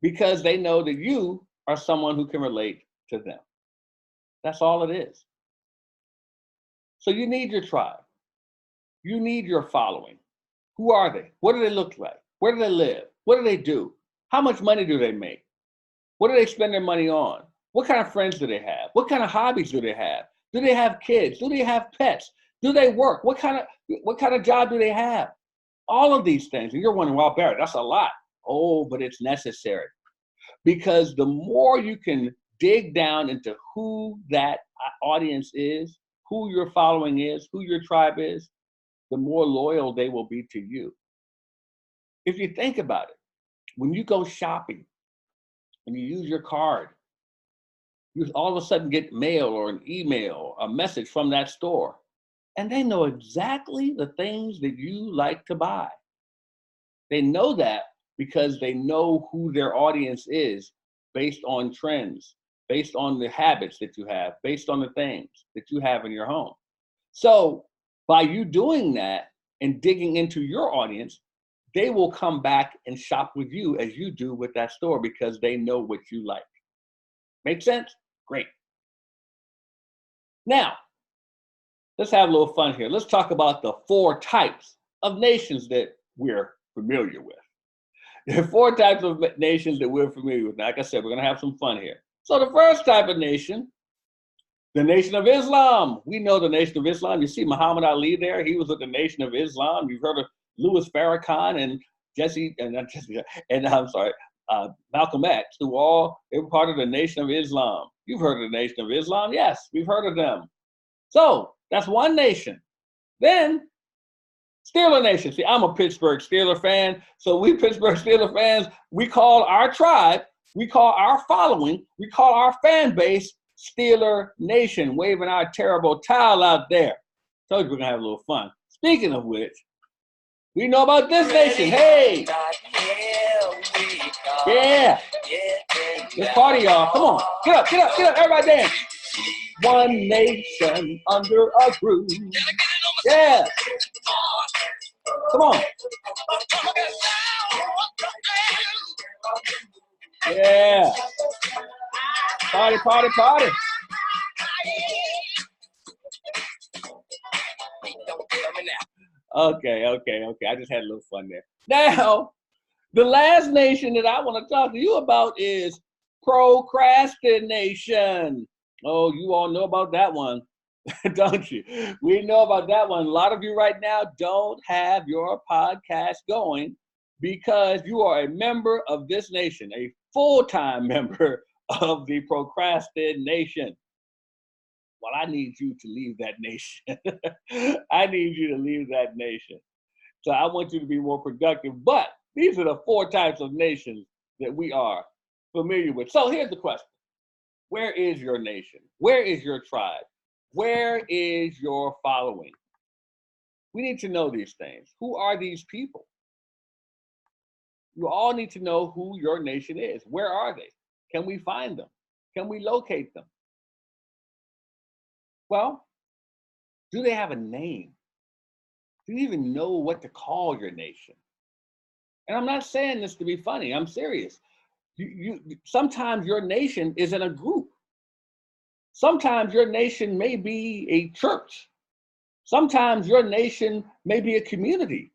A: because they know that you are someone who can relate to them. That's all it is. So you need your tribe. You need your following. Who are they? What do they look like? Where do they live? What do they do? How much money do they make? What do they spend their money on? What kind of friends do they have? What kind of hobbies do they have? Do they have kids? Do they have pets? Do they work? What kind of job do they have? All of these things. And you're wondering, well, Barrett, that's a lot. Oh, but it's necessary. Because the more you can dig down into who that audience is, who your following is, who your tribe is, the more loyal they will be to you. If you think about it, when you go shopping, and you use your card, you all of a sudden get mail or an email, a message from that store, and they know exactly the things that you like to buy. They know that because they know who their audience is based on trends, based on the habits that you have, based on the things that you have in your home. So by you doing that and digging into your audience, they will come back and shop with you as you do with that store because they know what you like. Make sense? Great. Now, let's have a little fun here. Let's talk about the 4 types of nations that we're familiar with. There are 4 types of nations that we're familiar with. Now, like I said, we're going to have some fun here. So the first type of nation, the Nation of Islam. We know the Nation of Islam. You see Muhammad Ali there. He was with the Nation of Islam. You've heard of Louis Farrakhan and Malcolm X, they were part of the Nation of Islam. You've heard of the Nation of Islam? Yes, we've heard of them. So that's one nation. Then Steeler Nation. See, I'm a Pittsburgh Steeler fan. So we Pittsburgh Steeler fans, we call our tribe, we call our following, we call our fan base Steeler Nation, waving our terrible towel out there. Told you we're going to have a little fun. Speaking of which, we know about this nation. Hey! Yeah! Let's party, y'all. Come on. Get up, get up, get up. Everybody dance. One nation under a groove. Yeah! Come on. Yeah! Party, party, party. Okay. I just had a little fun there. Now, the last nation that I want to talk to you about is procrastination. Oh, you all know about that one, don't you? We know about that one. A lot of you right now don't have your podcast going because you are a member of this nation, a full-time member of the procrastination. Well, I need you to leave that nation. I need you to leave that nation. So I want you to be more productive. But these are the 4 types of nations that we are familiar with. So here's the question. Where is your nation? Where is your tribe? Where is your following? We need to know these things. Who are these people? You all need to know who your nation is. Where are they? Can we find them? Can we locate them? Well, do they have a name? Do you even know what to call your nation? And I'm not saying this to be funny. I'm serious. Sometimes your nation is in a group. Sometimes your nation may be a church. Sometimes your nation may be a community.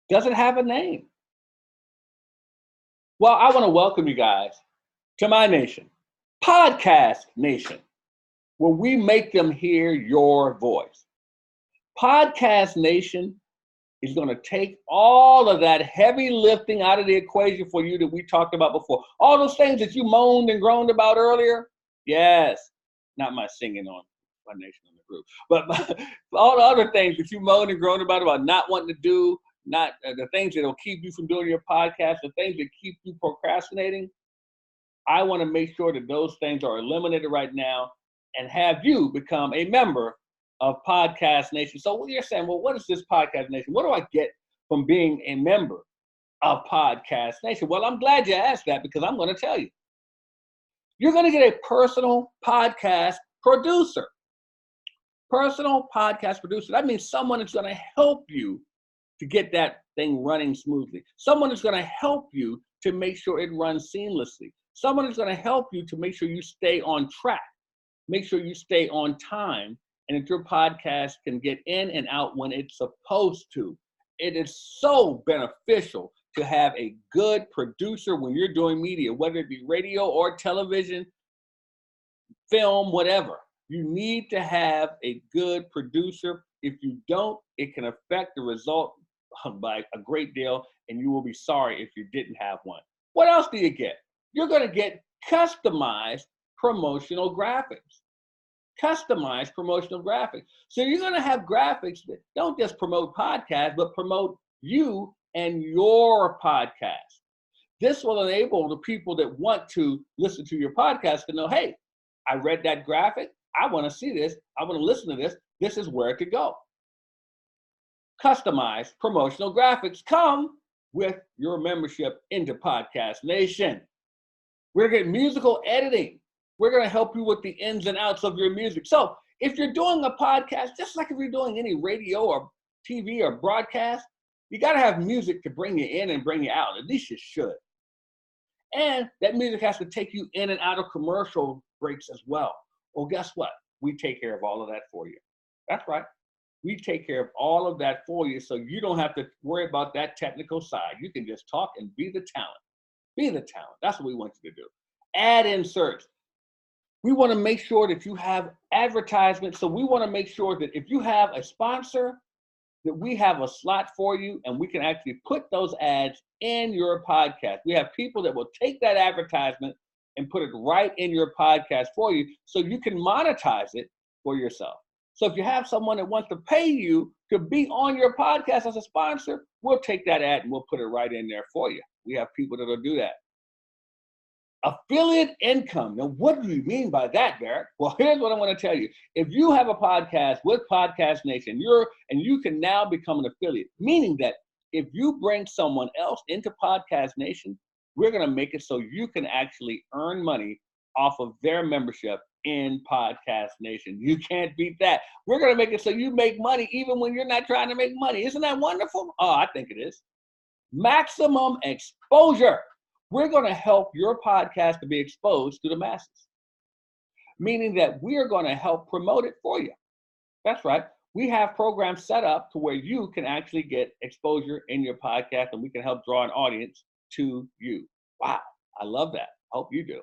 A: Does it have a name? Well, I want to welcome you guys to my nation, Podcast Nation, where we make them hear your voice. Podcast Nation is going to take all of that heavy lifting out of the equation for you that we talked about before. All those things that you moaned and groaned about earlier. Yes, not my singing on my nation on the group, but all the other things that you moaned and groaned about not wanting to do, not the things that will keep you from doing your podcast, the things that keep you procrastinating. I want to make sure that those things are eliminated right now and have you become a member of Podcast Nation. So you're saying, well, what is this Podcast Nation? What do I get from being a member of Podcast Nation? Well, I'm glad you asked that because I'm going to tell you. You're going to get a personal podcast producer. Personal podcast producer. That means someone that's going to help you to get that thing running smoothly. Someone that's going to help you to make sure it runs seamlessly. Someone that's going to help you to make sure you stay on track. Make sure you stay on time and that your podcast can get in and out when it's supposed to. It is so beneficial to have a good producer when you're doing media, whether it be radio or television, film, whatever. You need to have a good producer. If you don't, it can affect the result by a great deal, and you will be sorry if you didn't have one. What else do you get? You're going to get customized promotional graphics. Customized promotional graphics. So you're going to have graphics that don't just promote podcasts, but promote you and your podcast. This will enable the people that want to listen to your podcast to know, hey, I read that graphic. I want to see this. I want to listen to this. This is where it could go. Customized promotional graphics come with your membership into Podcast Nation. We're going to get musical editing. We're going to help you with the ins and outs of your music. So if you're doing a podcast, just like if you're doing any radio or TV or broadcast, you got to have music to bring you in and bring you out. At least you should. And that music has to take you in and out of commercial breaks as well. Well, guess what? We take care of all of that for you. That's right. We take care of all of that for you, so you don't have to worry about that technical side. You can just talk and be the talent. Be the talent. That's what we want you to do. Ad inserts. We want to make sure that you have advertisements. So we want to make sure that if you have a sponsor, that we have a slot for you and we can actually put those ads in your podcast. We have people that will take that advertisement and put it right in your podcast for you so you can monetize it for yourself. So if you have someone that wants to pay you to be on your podcast as a sponsor, we'll take that ad and we'll put it right in there for you. We have people that will do that. Affiliate income. Now, what do you mean by that, Barrett? Well, here's what I want to tell you. If you have a podcast with Podcast Nation, you can now become an affiliate, meaning that if you bring someone else into Podcast Nation, we're going to make it so you can actually earn money off of their membership in Podcast Nation. You can't beat that. We're going to make it so you make money even when you're not trying to make money. Isn't that wonderful? Oh, I think it is. Maximum exposure. We're going to help your podcast to be exposed to the masses, meaning that we are going to help promote it for you. That's right. We have programs set up to where you can actually get exposure in your podcast, and we can help draw an audience to you. Wow, I love that. I hope you do.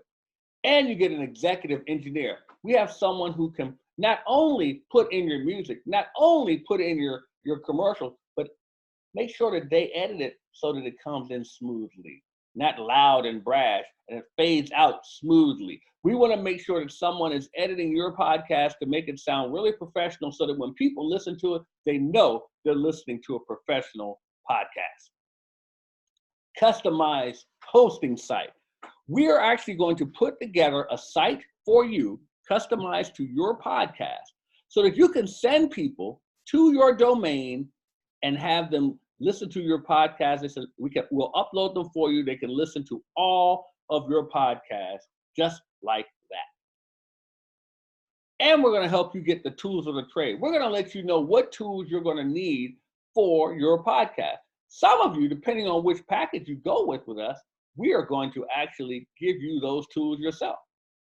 A: And you get an executive engineer. We have someone who can not only put in your music, not only put in your commercial, but make sure that they edit it so that it comes in smoothly, not loud and brash, and it fades out smoothly. We want to make sure that someone is editing your podcast to make it sound really professional so that when people listen to it, they know they're listening to a professional podcast. Customized hosting site. We are actually going to put together a site for you, customized to your podcast, so that you can send people to your domain and have them listen to your podcast. We'll upload them for you. They can listen to all of your podcasts just like that. And we're going to help you get the tools of the trade. We're going to let you know what tools you're going to need for your podcast. Some of you, depending on which package you go with us, we are going to actually give you those tools yourself.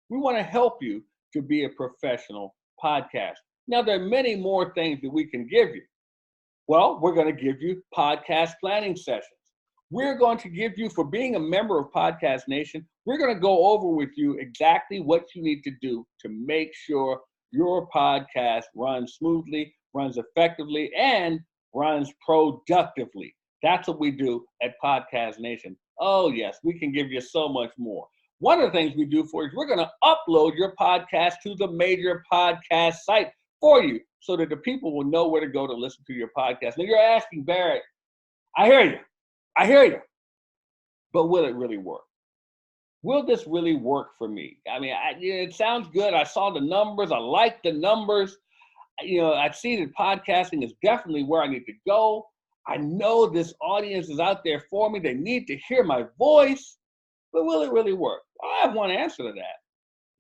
A: We want to help you to be a professional podcast. Now, there are many more things that we can give you. Well, we're going to give you podcast planning sessions. We're going to give you, for being a member of Podcast Nation, we're going to go over with you exactly what you need to do to make sure your podcast runs smoothly, runs effectively, and runs productively. That's what we do at Podcast Nation. Oh, yes, we can give you so much more. One of the things we do for you is we're going to upload your podcast to the major podcast site for you so that the people will know where to go to listen to your podcast. Now, you're asking, Barrett, I hear you, but will it really work? Will this really work for me? I mean, it sounds good. I saw the numbers. I like the numbers. I see that podcasting is definitely where I need to go. I know this audience is out there for me. They need to hear my voice, but will it really work? I have one answer to that.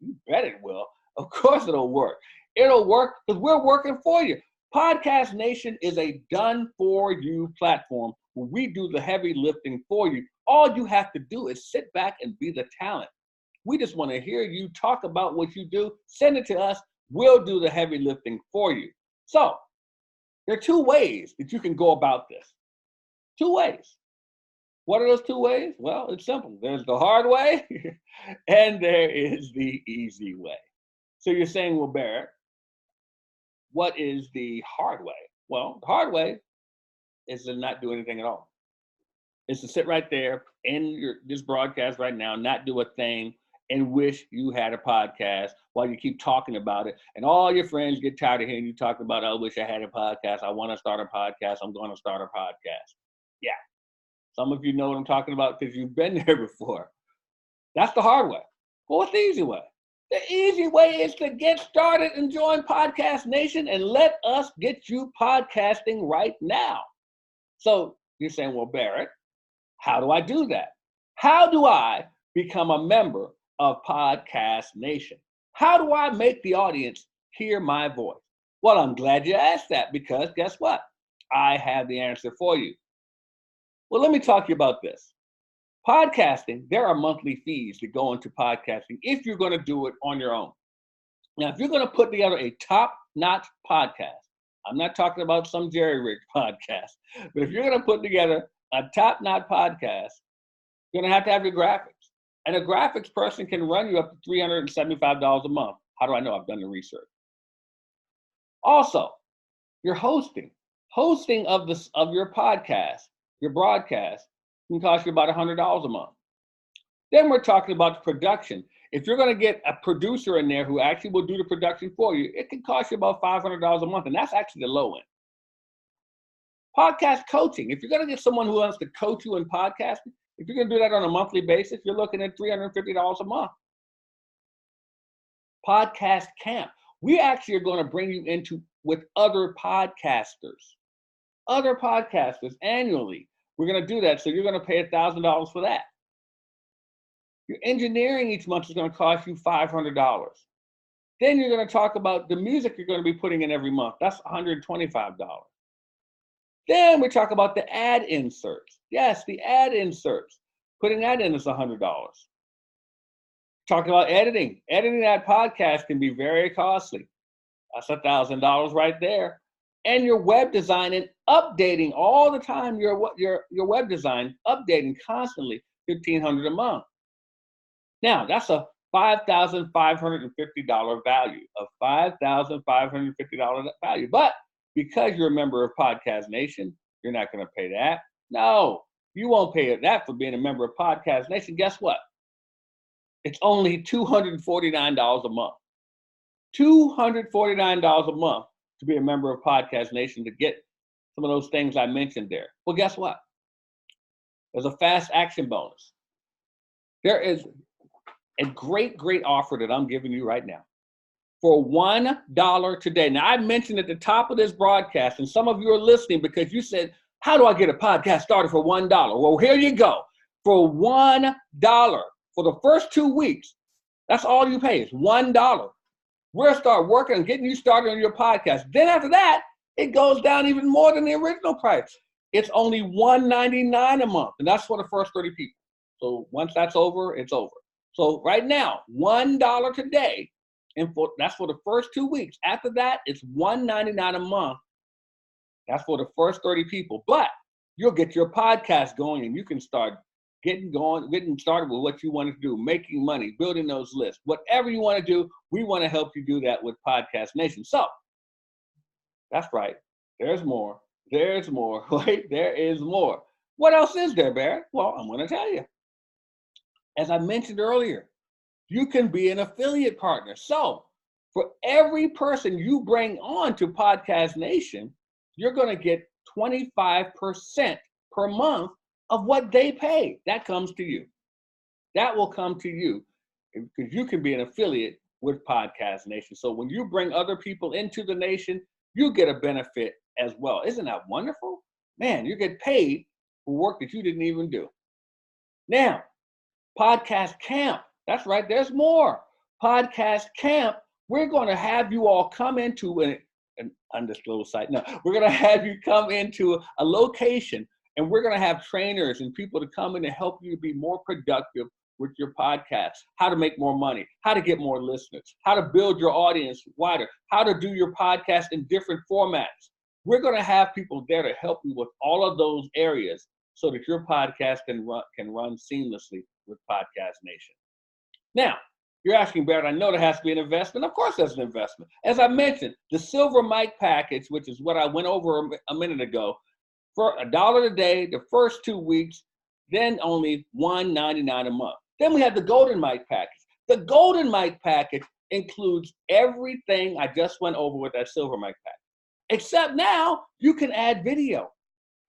A: You bet it will. Of course it'll work. It'll work because we're working for you. Podcast Nation is a done-for-you platform where we do the heavy lifting for you. All you have to do is sit back and be the talent. We just want to hear you talk about what you do. Send it to us. We'll do the heavy lifting for you. So, there are two ways that you can go about this. Two ways. What are those two ways? Well, it's simple. There's the hard way and there is the easy way. So you're saying, well, Barrett, what is the hard way? Well, the hard way is to not do anything at all. It's to sit right there in this broadcast right now, not do a thing, and wish you had a podcast while you keep talking about it. And all your friends get tired of hearing you talk about, I wish I had a podcast. I want to start a podcast. I'm going to start a podcast. Yeah. Some of you know what I'm talking about because you've been there before. That's the hard way. Well, what's the easy way? The easy way is to get started and join Podcast Nation and let us get you podcasting right now. So you're saying, well, Barrett, how do I do that? How do I become a member of Podcast Nation? How do I make the audience hear my voice? Well, I'm glad you asked that because guess what? I have the answer for you. Well, let me talk to you about this. Podcasting, there are monthly fees that go into podcasting if you're going to do it on your own. Now, if you're going to put together a top-notch podcast, I'm not talking about some jerry-rigged podcast, but if you're going to put together a top-notch podcast, you're going to have your graphics. And a graphics person can run you up to $375 a month. How do I know? I've done the research. Also, your hosting. Hosting of your podcast, your broadcast, can cost you about $100 a month. Then we're talking about the production. If you're going to get a producer in there who actually will do the production for you, it can cost you about $500 a month, and that's actually the low end. Podcast coaching. If you're going to get someone who wants to coach you in podcasting, if you're going to do that on a monthly basis, you're looking at $350 a month. Podcast camp. We actually are going to bring you into with other podcasters annually. We're going to do that. So you're going to pay $1,000 for that. Your engineering each month is going to cost you $500. Then you're going to talk about the music you're going to be putting in every month. That's $125. Then we talk about the ad inserts. Yes, the ad inserts. Putting that in is $100. Talking about editing. Editing that podcast can be very costly. That's $1,000 right there. And your web design and updating all the time, your web design, updating constantly, $1,500 a month. Now, that's a $5,550 value, value. But because you're a member of Podcast Nation, you're not going to pay that. No, you won't pay that for being a member of Podcast Nation. Guess what? It's only $249 a month. $249 a month to be a member of Podcast Nation to get some of those things I mentioned there. Well, guess what? There's a fast action bonus. There is a great offer that I'm giving you right now. For $1 today. Now, I mentioned at the top of this broadcast, and some of you are listening because you said, how do I get a podcast started for $1? Well, here you go. For $1, for the first 2 weeks, that's all you pay is $1. We'll start working on getting you started on your podcast. Then after that, it goes down even more than the original price. It's only $199 a month, and that's for the first 30 people. So once that's over, it's over. So right now, $1 today, and that's for the first 2 weeks. After that, it's $199 a month. That's for the first 30 people. But you'll get your podcast going, and you can start getting started with what you want to do, making money, building those lists. Whatever you want to do, we want to help you do that with Podcast Nation. So that's right. There's more. There's more. Wait, there is more. What else is there, Barrett? Well, I'm going to tell you. As I mentioned earlier, you can be an affiliate partner. So for every person you bring on to Podcast Nation, you're going to get 25% per month of what they pay. That comes to you. That will come to you because you can be an affiliate with Podcast Nation. So when you bring other people into the nation, you get a benefit as well. Isn't that wonderful? Man, you get paid for work that you didn't even do. Now, Podcast Camp. That's right. There's more. Podcast Camp. We're going to have you all come into an undisclosed site. No, we're going to have you come into a location, and we're going to have trainers and people to come in to help you to be more productive with your podcast, how to make more money, how to get more listeners, how to build your audience wider, how to do your podcast in different formats. We're going to have people there to help you with all of those areas so that your podcast can run seamlessly with Podcast Nation. Now, you're asking, Barrett, I know there has to be an investment. Of course there's an investment. As I mentioned, the Silver Mic package, which is what I went over a minute ago, for $1 a day, the first 2 weeks, then only $199 a month. Then we have the Golden Mic package. The Golden Mic package includes everything I just went over with that Silver Mic package. Except now you can add video.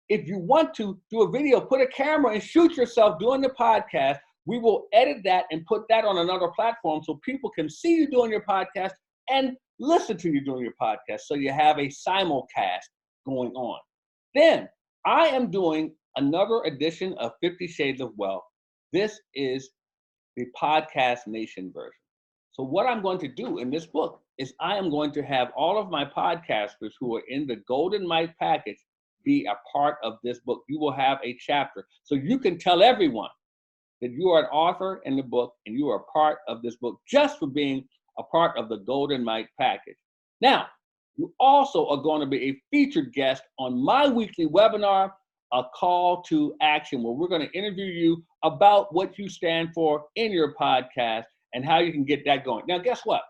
A: if you want to do a video, put a camera and shoot yourself doing the podcast. We will edit that and put that on another platform so people can see you doing your podcast and listen to you doing your podcast. So you have a simulcast going on. Then I am doing another edition of 50 Shades of Wealth. This is the Podcast Nation version. So what I'm going to do in this book is I am going to have all of my podcasters who are in the Golden Mike package be a part of this book. You will have a chapter. So you can tell everyone that you are an author in the book and you are a part of this book just for being a part of the Golden Mike package. Now, you also are going to be a featured guest on my weekly webinar, A Call to Action, where we're going to interview you about what you stand for in your podcast and how you can get that going. Now, guess what?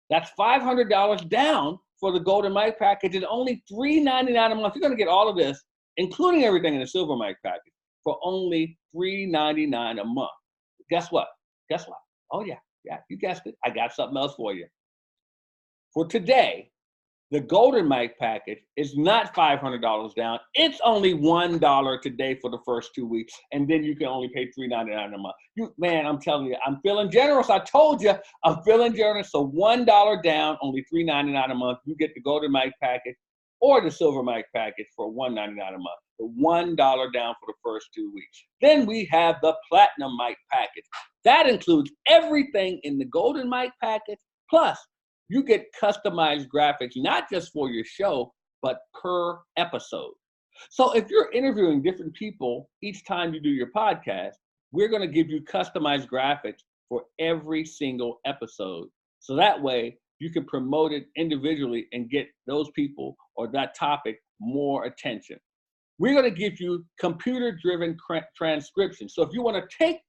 A: That's $500 down for the Golden Mike package and only $3.99 a month. You're going to get all of this, including everything in the Silver Mike package, for only $3.99 a month. Guess what? Guess what? Oh, yeah, you guessed it. I got something else for you. For today, the Golden Mike package is not $500 down. It's only $1 today for the first 2 weeks, and then you can only pay $3.99 a month. Man, I'm telling you, I'm feeling generous. I told you, I'm feeling generous. So $1 down, only $3.99 a month. You get the Golden Mike package or the Silver Mike package for $1.99 a month. The $1 down for the first 2 weeks. Then we have the Platinum Mike package. That includes everything in the Golden Mike package, plus you get customized graphics, not just for your show, but per episode. So if you're interviewing different people each time you do your podcast, we're going to give you customized graphics for every single episode. So that way you can promote it individually and get those people or that topic more attention. We're going to give you computer-driven transcription. So if you want to take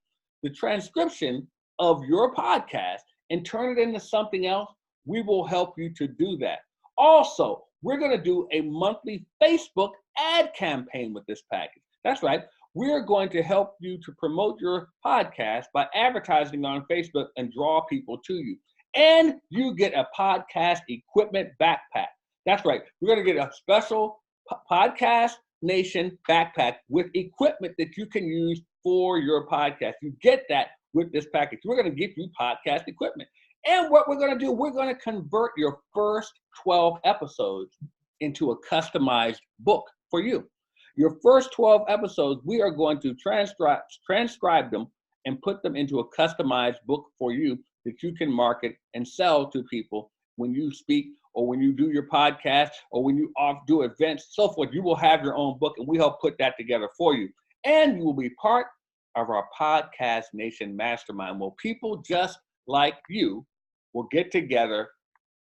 A: the transcription of your podcast and turn it into something else, we will help you to do that. Also, we're going to do a monthly Facebook ad campaign with this package. That's right. We're going to help you to promote your podcast by advertising on Facebook and draw people to you. And you get a podcast equipment backpack. That's right. We're going to get a special Podcast Nation backpack with equipment that you can use for your podcast. You get that with this package. We're going to give you podcast equipment. And what we're going to do, we're going to convert your first 12 episodes into a customized book for you. Your first 12 episodes, we are going to transcribe them and put them into a customized book for you that you can market and sell to people when you speak or when you do your podcast or when you do events, so forth. You will have your own book, and we help put that together for you. And you will be part of our Podcast Nation Mastermind, where people just like you will get together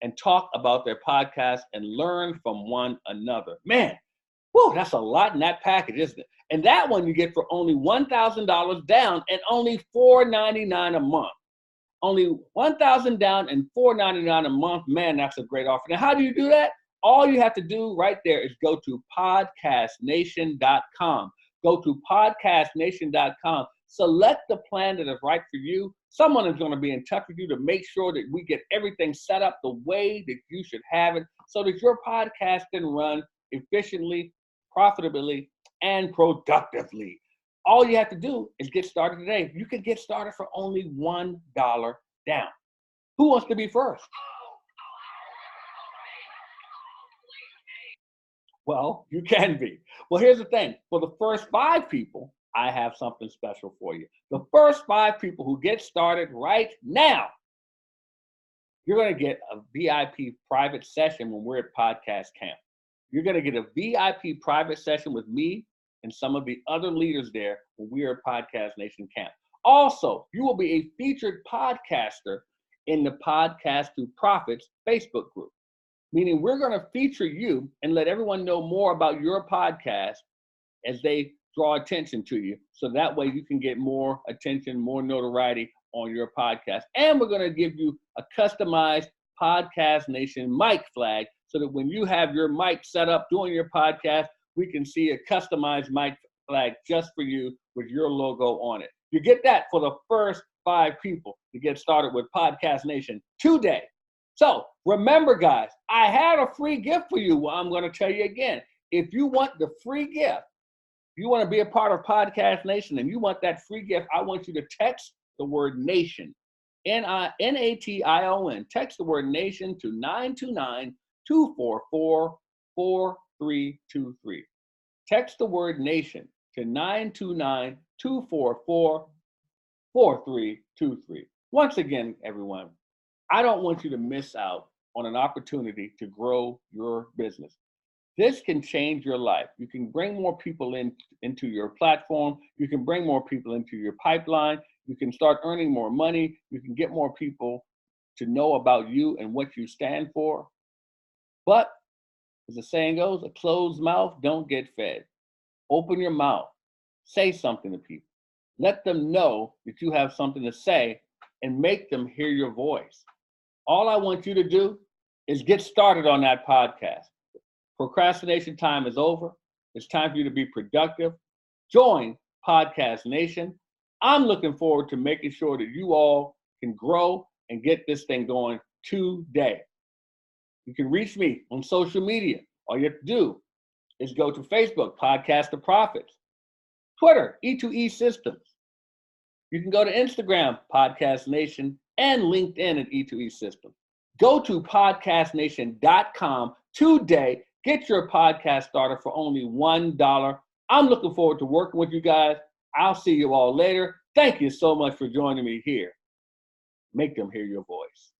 A: and talk about their podcast and learn from one another. Man, whoa, that's a lot in that package, isn't it? And that one you get for only $1,000 down and only $4.99 a month. Only $1,000 down and $4.99 a month. Man, that's a great offer. Now, how do you do that? All you have to do right there is go to podcastnation.com. Go to podcastnation.com. Select the plan that is right for you. Someone is going to be in touch with you to make sure that we get everything set up the way that you should have it so that your podcast can run efficiently, profitably, and productively. All you have to do is get started today. You can get started for only $1 down. Who wants to be first? Well, you can be. Well, here's the thing. For the first 5 people, I have something special for you. The first 5 people who get started right now, you're going to get a VIP private session when we're at Podcast Camp. You're going to get a VIP private session with me and some of the other leaders there when we are at Podcast Nation Camp. Also, you will be a featured podcaster in the Podcast to Profits Facebook group, meaning we're going to feature you and let everyone know more about your podcast as they draw attention to you. So that way you can get more attention, more notoriety on your podcast. And we're going to give you a customized Podcast Nation mic flag so that when you have your mic set up doing your podcast, we can see a customized mic flag just for you with your logo on it. You get that for the first 5 people to get started with Podcast Nation today. So remember, guys, I had a free gift for you. Well, I'm going to tell you again. if you want the free gift, you want to be a part of Podcast Nation and you want that free gift, I want you to text the word nation, NATION. Text the word nation to 929-244-4323. Text the word nation to 929-244-4323. Once again, everyone, I don't want you to miss out on an opportunity to grow your business. This can change your life. You can bring more people into your platform. You can bring more people into your pipeline. You can start earning more money. You can get more people to know about you and what you stand for. But as the saying goes, a closed mouth don't get fed. Open your mouth. Say something to people. Let them know that you have something to say and make them hear your voice. All I want you to do is get started on that podcast. Procrastination time is over. It's time for you to be productive. Join Podcast Nation. I'm looking forward to making sure that you all can grow and get this thing going today. You can reach me on social media. All you have to do is go to Facebook, Podcast the Profits, Twitter, E2E Systems. You can go to Instagram, Podcast Nation, and LinkedIn at E2E Systems. Go to podcastnation.com today. Get your podcast started for only $1. I'm looking forward to working with you guys. I'll see you all later. Thank you so much for joining me here. Make them hear your voice.